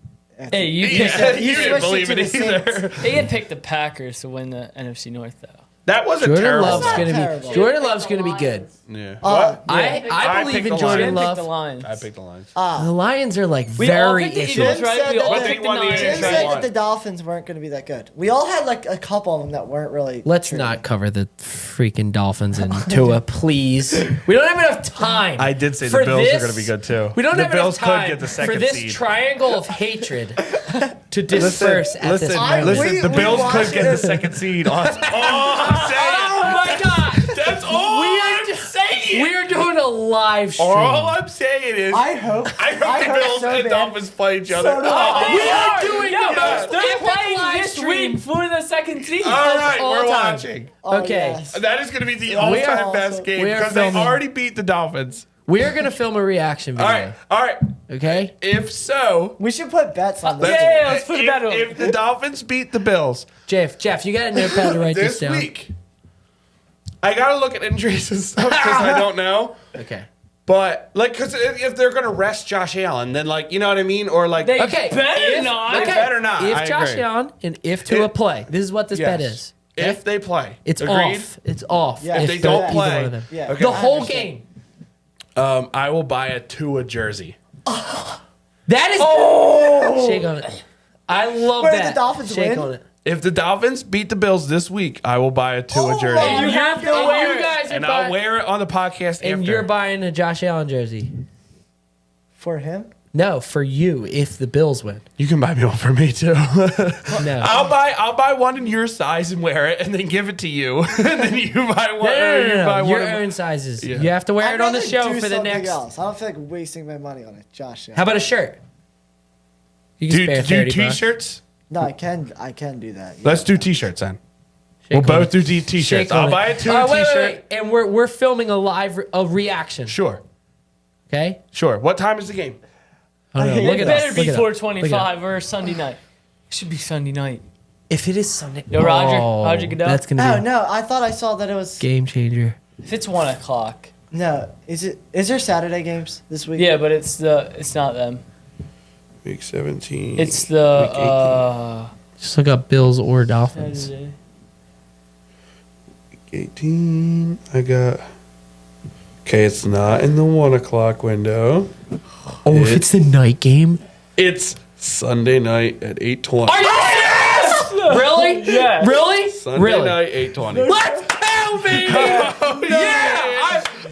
Hey, you Yeah, picked you didn't switched believe it it to the either. Saints. They had picked the Packers to win the NFC North, though. That was a Jordan terrible. Love's not going to terrible. be. Jordan Love's going to be good. Yeah. What? I I believe picked in the Jordan Lions. Jim picked Love. the Lions. I picked the Lions. The Lions are like We all very picked the iffy. Eagles, right? We Jim all said picked the that- Niners. Jim Right. said that the Dolphins weren't going to be that good. We all had like a couple of them that weren't really. Let's true. not cover the freaking Dolphins and Tua, please. We don't have enough time. I did say for the Bills this. are going to be good too. We don't the have Bills enough time could get the for second this seed. triangle of hatred to disperse at listen, this I- moment. listen. we- The we Bills watched could get the it. second seed. On. I'm saying. Oh my god! That's all I'm saying. We're doing a live stream. All I'm saying is, I hope. I hope the Bills so and bad. Dolphins play each other. So do I. We are doing No, the most they're epic playing live this stream. week for the second seed. All right, all we're time. watching. Oh, Okay. yes. That is going to be the We are all-time also- best game we are because they filming. already beat the Dolphins. We are gonna film a reaction All video. right, all right. Okay? If so, We should put bets on this. Yeah, let's put a bet on. if the Dolphins beat the Bills Jeff, you got a notepad to write this this down. week, I got to look at injuries and stuff because I don't know. Okay. But like, because if they're going to rest Josh Allen, then like, you know what I mean, or like, They Okay. better not. They better not. If I Josh agree. Allen and if Tua If- play, this is what this bet Yes. is. If they play, It's agreed? off. It's off. Yeah, If they they're don't either play, one of them. Yeah. Okay. The I whole understand. game. I will buy a Tua jersey. That is shake on it. I love Where did that. the Dolphins shake win? on it. If the Dolphins beat the Bills this week, I will buy a Tua Oh, jersey, wow. You have to And wear you it. guys are and I'll buying, wear it on the podcast and after. you're buying a Josh Allen jersey. For him? No, for you if the Bills win. You can buy me one for me too. No. I'll buy one in your size and wear it, and then give it to you, and then you buy one. You buy Your one of- own sizes. Yeah. You have to wear I'd it on the rather show do for the something next. else. I don't feel like wasting my money on it, Josh. How about a shirt? You can spare do 30 bucks. t-shirts? No, I can do that. Yeah. Let's do t-shirts then. Shake We'll on both it. do t-shirts. Shake on I'll it. buy a Wait, wait, t-shirt. wait. And we're filming a reaction. Sure, Okay. sure. What time is the game? Oh, no, hate look it. it Better up. be Look it up. 425 or Sunday night. It should be Sunday night. If it is Sunday. Yo, Roger Goodell? That's gonna Oh be a no, I thought I saw that it was. game changer. If it's 1 o'clock. No, is there Saturday games this week? Yeah, but it's not them. Week 17. It's the Just look up Bills or Dolphins. Saturday. 18. I got. Okay, it's not in the 1 o'clock window. Oh, if it's the night game. It's Sunday night at 8:20. Are you serious? Really? Yeah. Really? Sunday really? night 8:20. Let's go, baby!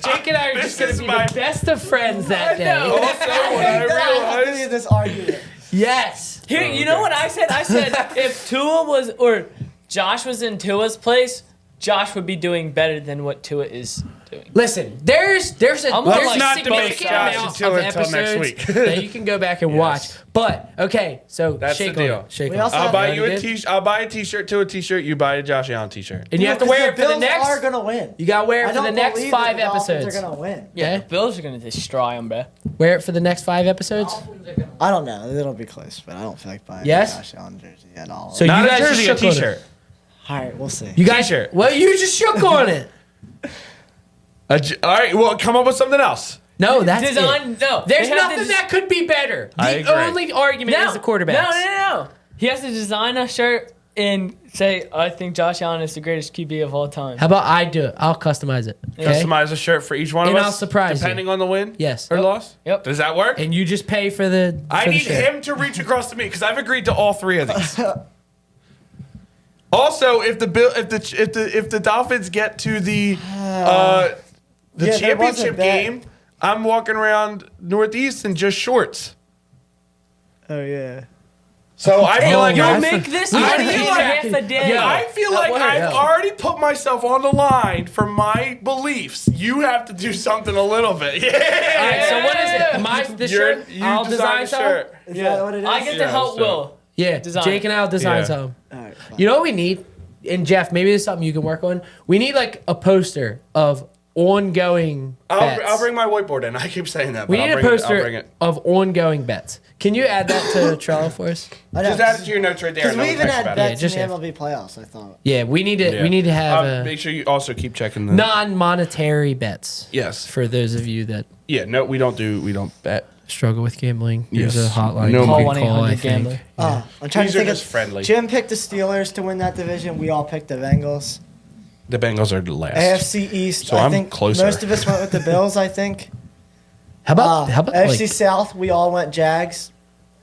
Jake and I are just This gonna is be my- the best of friends that day. Also, what I I have to be in realized. this argument. Yes. Here, you know what I said? I said if Tua was or Josh was in Tua's place, Josh would be doing better than what Tua is doing. Listen, there's a I'm there's not a not significant debate Josh amount until of next episodes week. that you can go back and watch. But okay, so That's shake the on deal. it. Shake We on also it. I'll have- buy You you a did? t-shirt. I'll buy a t-shirt to a t-shirt. You buy a Josh Allen t-shirt. And you have to Because wear it the for the Bills next. are gonna win. You gotta wear I it for don't the next believe 5 that the Dolphins episodes. are gonna win. Yeah, The Bills are gonna destroy him, bro. wear it for the next 5 episodes. Dolphins are gonna I don't know. It'll be close, but I don't feel like buying Yes? a Josh Allen jersey at all. So Not you a guys jersey, a just shook on it. t-shirt. all right, we'll see. You guys, T-shirt. well, you just shook on it. All right, well, come up with something else. No, that's Design. it. No, There's they have to nothing des- that could be better. I The agree. only argument is the quarterback. No. He has to design a shirt and say, "I think Josh Allen is the greatest QB of all time." How about I do it? I'll customize it. Okay? Customize a shirt for each one And of us. I'll surprise you. depending on the win. Yes. Or Yep. loss. Yep. Does that work? And you just pay for the. I for the need shirt. him to reach across to me because I've agreed to all 3 of these. Also, if the Dolphins get to the Yeah, there was a championship bet. game, I'm walking around Northeast in just shorts. Oh yeah. So I feel like yeah, I I Make this I money feel in like- half a day. Yeah. I feel like works. I've Yeah. already put myself on the line for my beliefs. You have to do something a little bit. Yeah. All right, so what is it? My the shirt. You I'll design a something. shirt. Is that what it is? I get to Yeah, help so- Will. Yeah, Design Jake and I'll design Yeah. something. All right, fine. You know what we need? And Jeff, maybe there's something you can work on. We need like a poster of ongoing bets. I'll bring my whiteboard in. I keep saying that. We but need I'll a bring it- I'll poster bring it. of ongoing bets. Can you add that to Trello for us? I know. Just add it to your notes right there. Because No we one even texts had about bets just in have- the MLB playoffs. I thought. Yeah, we need to. it. We need to have Make sure you also keep checking the. non-monetary bets. Yes. For those of you that Yeah. No, we don't bet. struggle with gambling, there's Yes. a hotline. No you Call can 1-800 I think. gambler. I'm trying These to are think just of friendly. Jim picked the Steelers to win that division. We all picked the Bengals. The Bengals are the last. AFC East. So I I'm think closer. most of us went with the Bills. I think. How about AFC like, South? We all went Jags.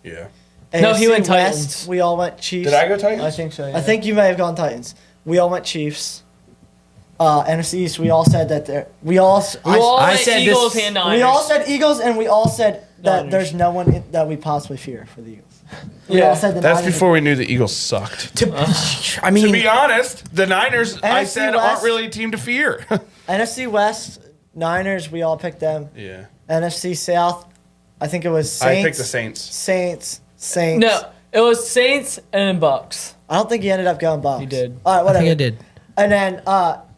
Yeah. No, he AFC went West, Titans. We all went Chiefs. Did I go Titans? I think so. Yeah. I think you may have gone Titans. We all went Chiefs. NFC East. We all said that there. We all. I went said Eagles this- and Niners. we all said Eagles, and we all said that Niners. there's no one that we possibly fear for the Eagles. We Yeah. all said the That's Niners. before we knew the Eagles sucked. I mean, To be honest, the Niners, I NFC said, West. aren't really a team to fear. NFC West, Niners. We all picked them. yeah. NFC South. I think it was Saints. I picked the Saints. Saints. No, it was Saints and Bucks. I don't think he ended up going Bucks. He did. All right, I whatever. think I did. And then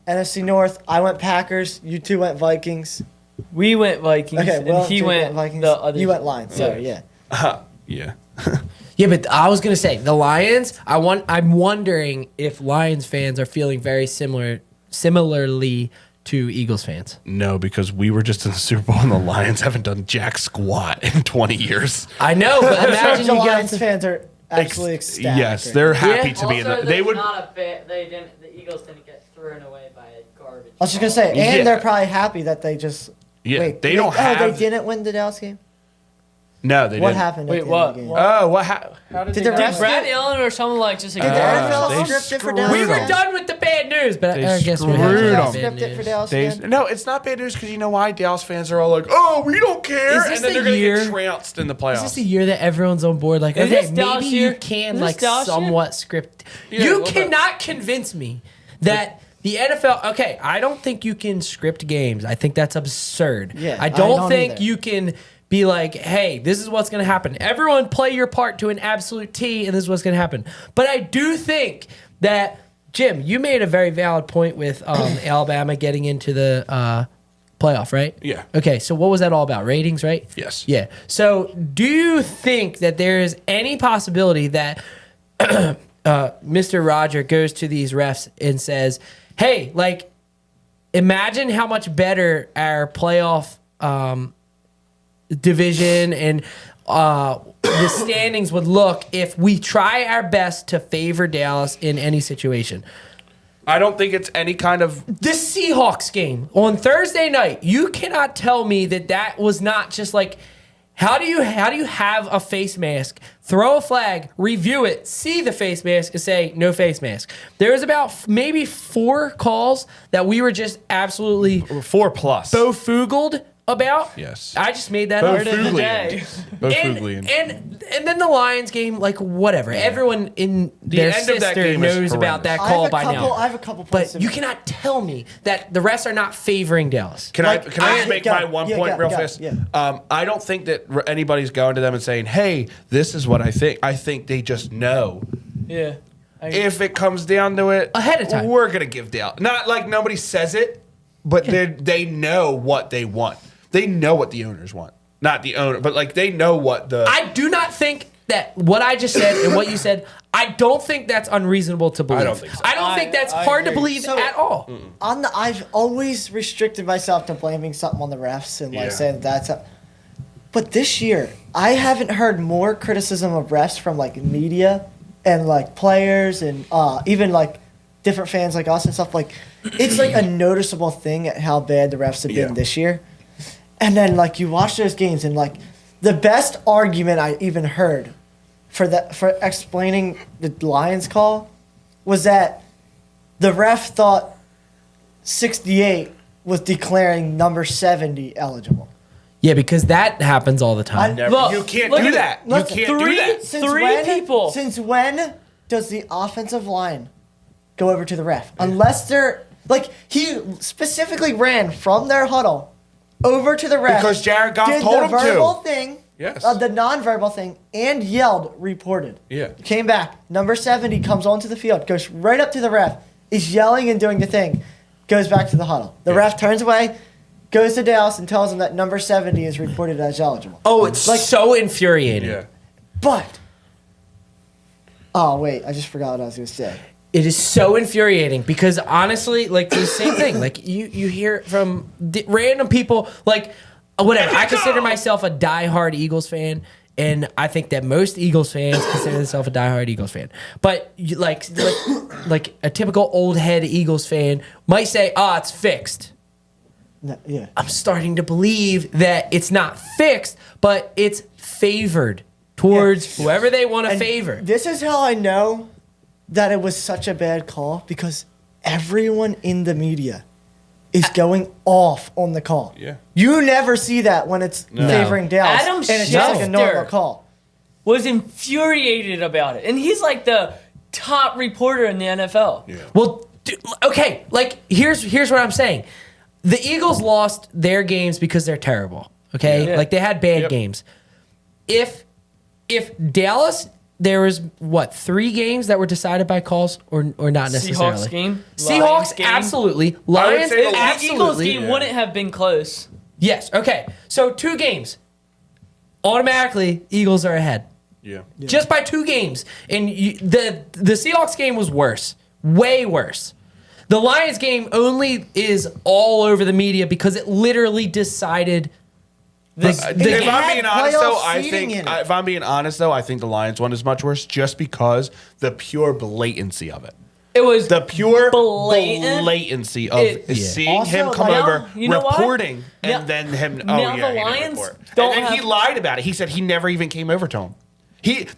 NFC North, I went Packers. You two went Vikings. We went Vikings, Okay, well, and he Jake went Vikings. the other. You went Lions. Sorry, yeah. Yeah. Yeah, but I was gonna say the Lions. I'm wondering if Lions fans are feeling very similarly to Eagles fans. No, because we were just in the Super Bowl and the Lions haven't done jack squat in 20 years. I know, but Imagine imagine the you Lions get. fans are absolutely ecstatic. Yes, they're happy Yeah. to be in Also, the. They there's would. not a bit. The Eagles didn't get thrown away by a garbage. I was just gonna say, and Yeah. they're probably happy that they just. Yeah, wait, they don't have. they didn't win the Dallas game. No, they What didn't. happened Wait, at the what? end of the game? Oh, what? How did Did they the do refs it? Brad Allen or someone like just like Did the NFL they script it for screwed Dallas? We were again? done with the bad news, but They I guess we're screwed having Did them. they bad script it news. for Dallas They, again? no, it's not bad news because you know why? Dallas fans are all like, "Oh, we don't care," Is this and then the they're going to year- get trounced in the Is playoffs. this the year that everyone's on board? Like, Is okay, this Dallas maybe year? you can Is this like Dallas year? somewhat script. Yeah, a You little bit. cannot convince me that the NFL. Okay, I don't think you can script games. I think that's absurd. Yeah, I I don't don't think either. you can be like, hey, this is what's going to happen. Everyone play your part to an absolute T, and this is what's going to happen. But I do think that, Jim, you made a very valid point with Alabama getting into the playoff, right? Yeah. Okay, so what was that all about? Ratings, right? Yes. Yeah. So do you think that there is any possibility that Mr. Roger goes to these refs and says, hey, like, imagine how much better our playoff division and the standings would look if we try our best to favor Dallas in any situation. I don't think it's any kind of. The Seahawks game on Thursday night, you cannot tell me that that was not just like, how do you have a face mask, throw a flag, review it, see the face mask, and say no face mask? There was about maybe 4 calls that we were just absolutely 4+. bofugled about. Yes. I just made that up. Word of the day. And then the Lions game, like whatever. Everyone in their end of that sister game is knows about that horrendous. call by now. I have a couple points. But you cannot tell me that the refs are not favoring Dallas. Can Like, I I- just make go- my one yeah, point go- real go, fast? yeah. I don't think that anybody's going to them and saying, "Hey, this is what I think." I think they just know. Yeah. If it comes down to it, Ahead of time. we're gonna give Dallas. Not like nobody says it, but they know what they want. They know what the owners want. Not the owner, but like they know what the. I do not think that what I just said and what you said, I don't think that's unreasonable to believe. don't think so. I don't think that's I hard to agree. believe So- at all. I've always restricted myself to blaming something on the refs and like Yeah. saying that that's. But this year, I haven't heard more criticism of refs from like media and like players and even like different fans like us and stuff. Like, it's like a noticeable thing at how bad the refs have Yeah. been this year. And then like you watch those games and like the best argument I even heard for explaining the Lions call was that the ref thought 68 was declaring number 70 eligible. Yeah, because that happens all the time. Never, Look, you can't look do at that. You Listen, can't do that. Three people. Since when does the offensive line go over to the ref? Unless they're like he specifically ran from their huddle over to the ref Because Jared Goff did told the him to. verbal thing, Yes. the non-verbal thing, and yelled, reported. Yeah. Came back. Number 70 comes onto the field, goes right up to the ref, is yelling and doing the thing, goes back to the huddle. The ref turns away, goes to Dallas and tells him that number 70 is reported as eligible. Oh, it's Like- so infuriating. Yeah. But, oh wait, I just forgot what I was going to say. It is so infuriating because honestly, like the same thing. Like you hear it from random people, like whatever. I consider myself a diehard Eagles fan, and I think that most Eagles fans consider themselves a diehard Eagles fan. But you, like a typical old head Eagles fan might say, "Ah, it's fixed." No, yeah. I'm starting to believe that it's not fixed, but it's favored towards whoever they want to And favor. This is how I know that it was such a bad call because everyone in the media is going off on the call. Yeah. You never see that when it's favoring Dallas. Adam and it's just like a normal Schefter. call. Was infuriated about it. And he's like the top reporter in the NFL. Yeah. Well, okay, like here's what I'm saying. The Eagles lost their games because they're terrible. Okay, Yeah. like they had bad Yep. games. If Dallas, there was what 3 games that were decided by calls or not necessarily. Seahawks game. Seahawks, Lions game. absolutely. would Lions, say the The Eagles absolutely. game wouldn't have been close. Yes. Okay. So 2 games. Automatically, Eagles are ahead. Yeah. Just by 2 games. And the Seahawks game was worse. Way worse. The Lions game only is all over the media because it literally decided this. If the It game. I'm had being honest, though, playoff I seeding think in it. if I'm being honest, though, I think the Lions one is much worse, just because the pure blatancy of it. It was The pure blatant. blatancy of seeing Also, him come like, over, you know what? reporting, and Now- then him. now Oh yeah, the he didn't Lions report. don't And then he have- lied about it. He said he never even came over to him.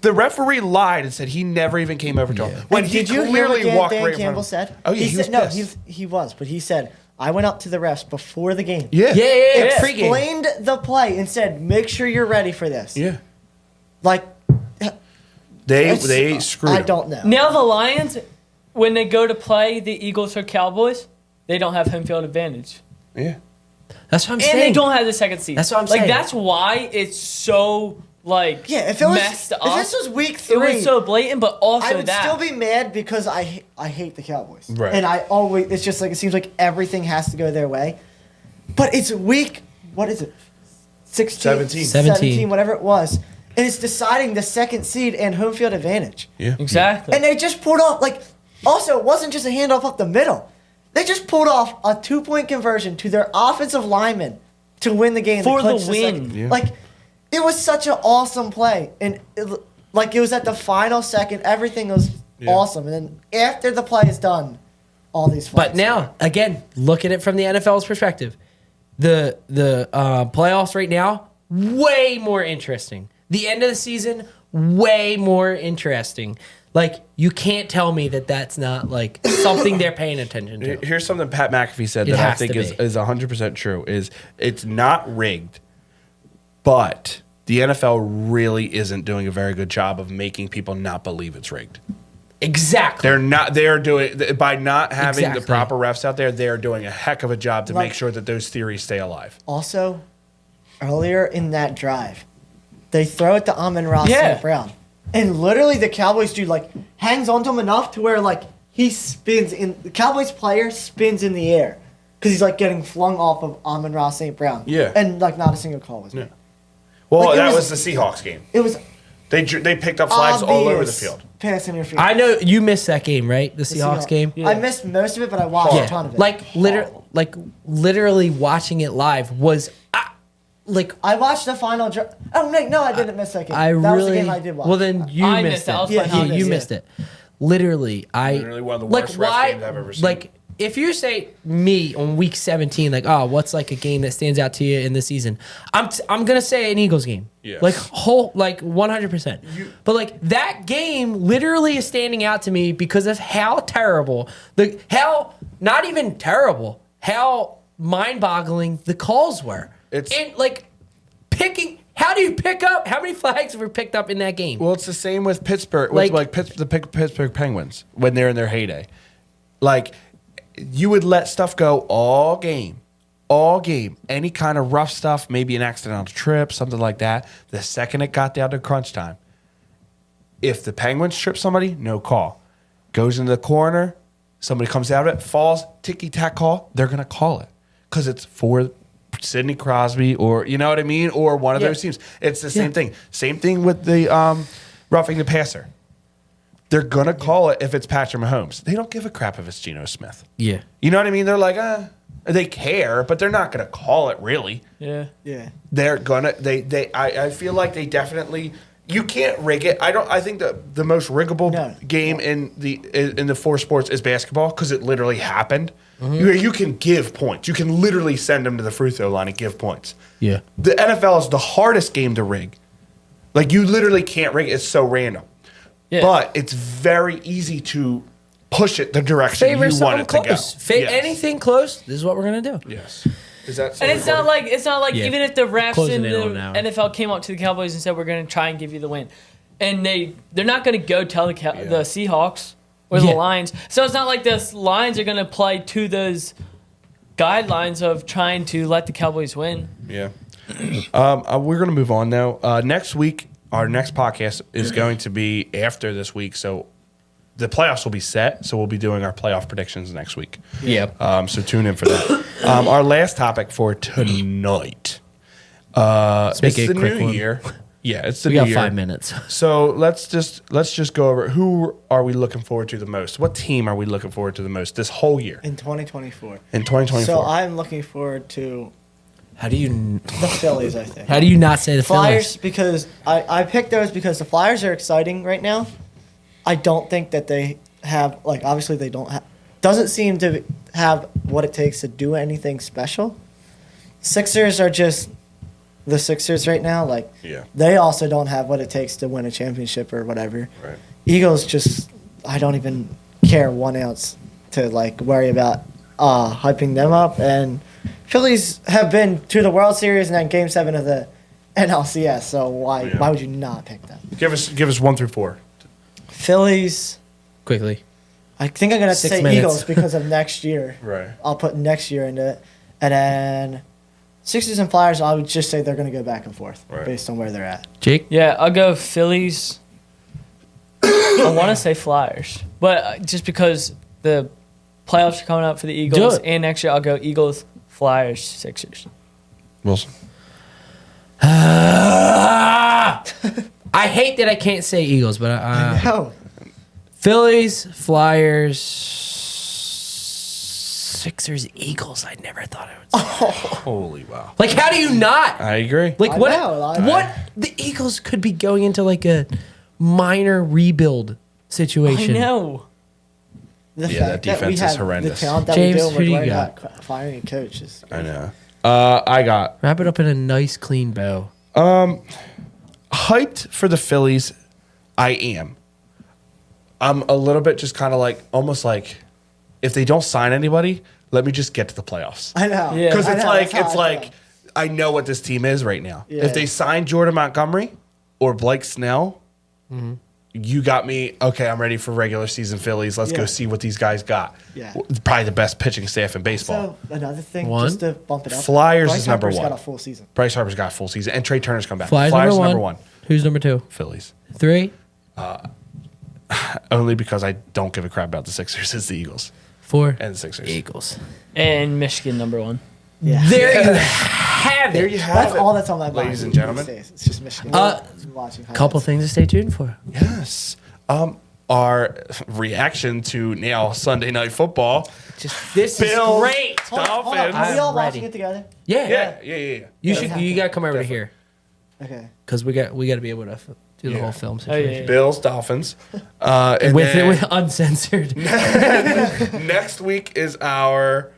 The referee lied and said he never even came over to him. When And he did you hear clearly what Dan, walked Dan right in front Campbell of him. said? Oh yeah, he was said, no, pissed. he was, but he said, I went up to the refs before the game. Yeah, Yeah. Pre-game. Explained the play and said, make sure you're ready for this. yeah. Like, They it's- screwed. I him. don't know. Now the Lions, when they go to play the Eagles or Cowboys, they don't have home field advantage. Yeah. That's what I'm And saying. they don't have the second seed. That's what I'm like, saying. that's why it's so, like, Yeah, if it was messed if up. this was week it 3, was so blatant, but also I would that. still be mad because I hate the Cowboys. Right. And I always it's just like it seems like everything has to go their way. But it's week what is it? 16 17. 17, whatever it was. And it's deciding the second seed and home field advantage. Yeah. Exactly. And they just pulled off like also it wasn't just a handoff up the middle. They just pulled off a 2-point conversion to their offensive lineman to win the game For to clinch the win. second. Yeah. Like it was such an awesome play, and it was at the final second. Everything was awesome, and then after the play is done, all these. But flags. now, again, look at it from the NFL's perspective. The playoffs right now, way more interesting. The end of the season, way more interesting. Like, you can't tell me that that's not, like, something they're paying attention to. Here's something Pat McAfee said It that I has think to is be. 100% true. Is it's not rigged, but the NFL really isn't doing a very good job of making people not believe it's rigged. Exactly. They're not. They're doing by not having Exactly. the proper refs out there. They're doing a heck of a job to Like- make sure that those theories stay alive. also earlier in that drive, they throw it to Amon-Ra Yeah. St. Brown, and literally the Cowboys dude like hangs onto him enough to where like he spins in the Cowboys player spins in the air because he's like getting flung off of Amon-Ra St. Brown. Yeah. and like not a single call was made. Well, Like, it that was- was the Seahawks game. It was They picked up flags all over the obvious field. pass interference. I know you missed that game, right? The Seahawks game? I missed most of it, but I watched a ton of it. Like, literally watching it live was, like, I watched the final. Oh no, I didn't miss that game. I that was really. the game I did watch. Well, then you I missed missed it. it. I was playing Yeah, Holidays, you yeah. missed it. Literally, Literally one of the worst ref games I've ever seen. Like, if you say me on week 17, like, oh, what's like a game that stands out to you in the season? I'm gonna say an Eagles game. Yes. Like 100%. But like that game literally is standing out to me because of how terrible how not even terrible, how mind-boggling the calls were. It's- and like how do you pick up how many flags were picked up in that game? Well, it's the same with Pittsburgh, Like- the Pittsburgh Penguins when they're in their heyday. Like, you would let stuff go all game. Any kind of rough stuff, maybe an accidental trip, something like that. The second it got down to crunch time, if the Penguins trip somebody, no call. Goes into the corner, somebody comes out of it, falls, ticky-tack call, they're going to call it because it's for Sidney Crosby or, you know what I mean, or one of Yeah. those teams. It's the same thing. Same thing with the roughing the passer. They're going to call it if it's Patrick Mahomes. They don't give a crap if it's Geno Smith. Yeah. You know what I mean? They're like, they care, but they're not going to call it really. Yeah. yeah, They're gonna I feel like they definitely you can't rig it. I think the most riggable No. game in the four sports is basketball because it literally happened. You can give points. You can literally send them to the free throw line and give points. Yeah. The NFL is the hardest game to rig. Like you literally can't rig it. It's so random. Yeah. But it's very easy to push it the direction Favor you want something it to close. go. Yes. Anything close, this is what we're gonna do. Yes. Is that And it's not like Yeah. even if the refs Closing in in the on an hour. NFL came up to the Cowboys and said we're going to try and give you the win, and they're not going to go tell the Seahawks or the Yeah. Lions. So it's not like the Lions are going to play to those guidelines of trying to let the Cowboys win. Yeah. We're going to move on now. Next week, our next podcast is going to be after this week. So the playoffs will be set. So we'll be doing our playoff predictions next week. Yeah. So tune in for that. Our last topic for tonight. make It's it the a quick new one. year. Yeah, it's the We new got year. 5 minutes. So let's just go over who are we looking forward to the most? What team are we looking forward to the most this whole year in 2024. in 2024? So I'm looking forward to How do you the Phillies. I think. how do you not say the Flyers Flyers? because I picked those because the Flyers are exciting right now. I don't think that they have like obviously they don't have doesn't seem to have what it takes to do anything special. Sixers are just the Sixers right now. Like Yeah. they also don't have what it takes to win a championship or whatever. Right. Eagles just I don't even care 1 ounce to like worry about hyping them up. And Phillies have been to the World Series and then Game 7 of the NLCS. So why Yeah. why would you not pick them? Give us 1 through 4. Phillies. Quickly. I think I'm gonna 6 say minutes. Eagles because of next year. Right. I'll put next year into it, and then Sixers and Flyers. I would just say they're gonna go back and forth Right. based on where they're at. Jake? Yeah, I'll go Phillies. I want to say Flyers, but just because the playoffs are coming up for the Eagles, Do it. and next year I'll go Eagles, Flyers, Sixers. Wilson. I hate that I can't say Eagles, but No, Phillies, Flyers, Sixers, Eagles. I never thought I would say. Holy wow. Like, how do you not? I agree. Like, I what? know, What? The Eagles could be going into like a minor rebuild I situation. know. the Yeah, fact that that we defense is have horrendous. the talent that James, we do, who and we're do you worried got? about firing a coach. Is I know. I got Wrap it up in a nice, clean bow. hyped for the Phillies. I am. I'm a little bit just kind of like almost like if they don't sign anybody, let me just get to the playoffs. I know. Yeah. Because I it's know, like that's how I feel. I know what this team is right now. Yeah. If they sign Jordan Montgomery or Blake Snell, you got me. Okay, I'm ready for regular season Phillies. Let's go Yeah. see what these guys got. Yeah. Probably the best pitching staff in baseball. So another thing, One. just to bump it up, Flyers Bryce is number Harper's one. Got a full season. Bryce Harper's got a full season, and Trey Turner's come back. Flyers, is number number one. one. Who's number 2? Phillies. 3, Only because I don't give a crap about the Sixers. It's the Eagles 4, and the Sixers. Eagles. And Michigan #1. Yeah. There you have it. There you have That's it. all that's on my mind. Ladies and gentlemen. these days. It's just Michigan. Watching highlights. Couple things to stay tuned for. Yes. Our reaction to now Sunday Night Football. This Bills, great. Hold on, Dolphins. Are we all I'm ready. watching it together? Yeah. Yeah. You should. You gotta come over here Okay. because we got to be able to do the Yeah. whole film Oh, yeah, situation yeah. Bills, Dolphins. And with then uncensored. next week is our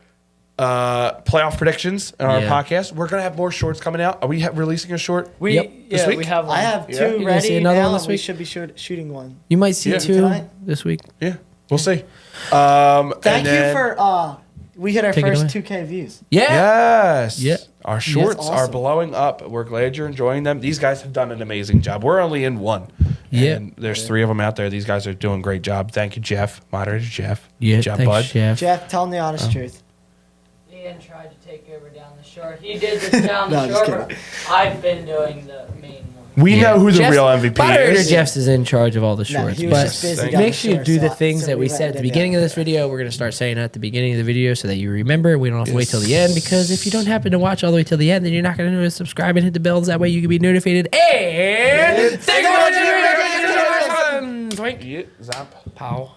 playoff predictions on our Yeah. podcast. We're gonna have more shorts coming out. Are we releasing a short? We Yep. This yeah week? we have one. I have Yeah. two You're gonna ready see another now. one this and we week? should be shooting one. You might see Yeah. 2 Tonight? this week. Yeah, we'll see. Thank you for we hit our Take it first away. 2K views. Yeah. Yes. Yeah. Our shorts are awesome. blowing up. We're glad you're enjoying them. These guys have done an amazing job. We're only in one. Yeah. And there's 3 of them out there. These guys are doing a great job. Thank you, Jeff. Moderator Jeff. Yeah. Good job, Thanks, bud. Jeff. Jeff, tell them the honest truth. Ian tried to take over down the shore. He did this down No, the just shore, but I've been doing the main one. We know who the Jeff's- real MVP Moderator is. Jeff's is in charge of all the No, shorts, he was but just busy Thank down make the sure you shore, do the so- things so that we let said at it the in beginning there. of this video. We're going to start saying at the beginning of the video so that you remember. We don't have to wait till the end because if you don't happen to watch all the way till the end, then you're not going to subscribe and hit the bells. That way you can be notified. And thank you for watching. Yeah, Zap. Pow.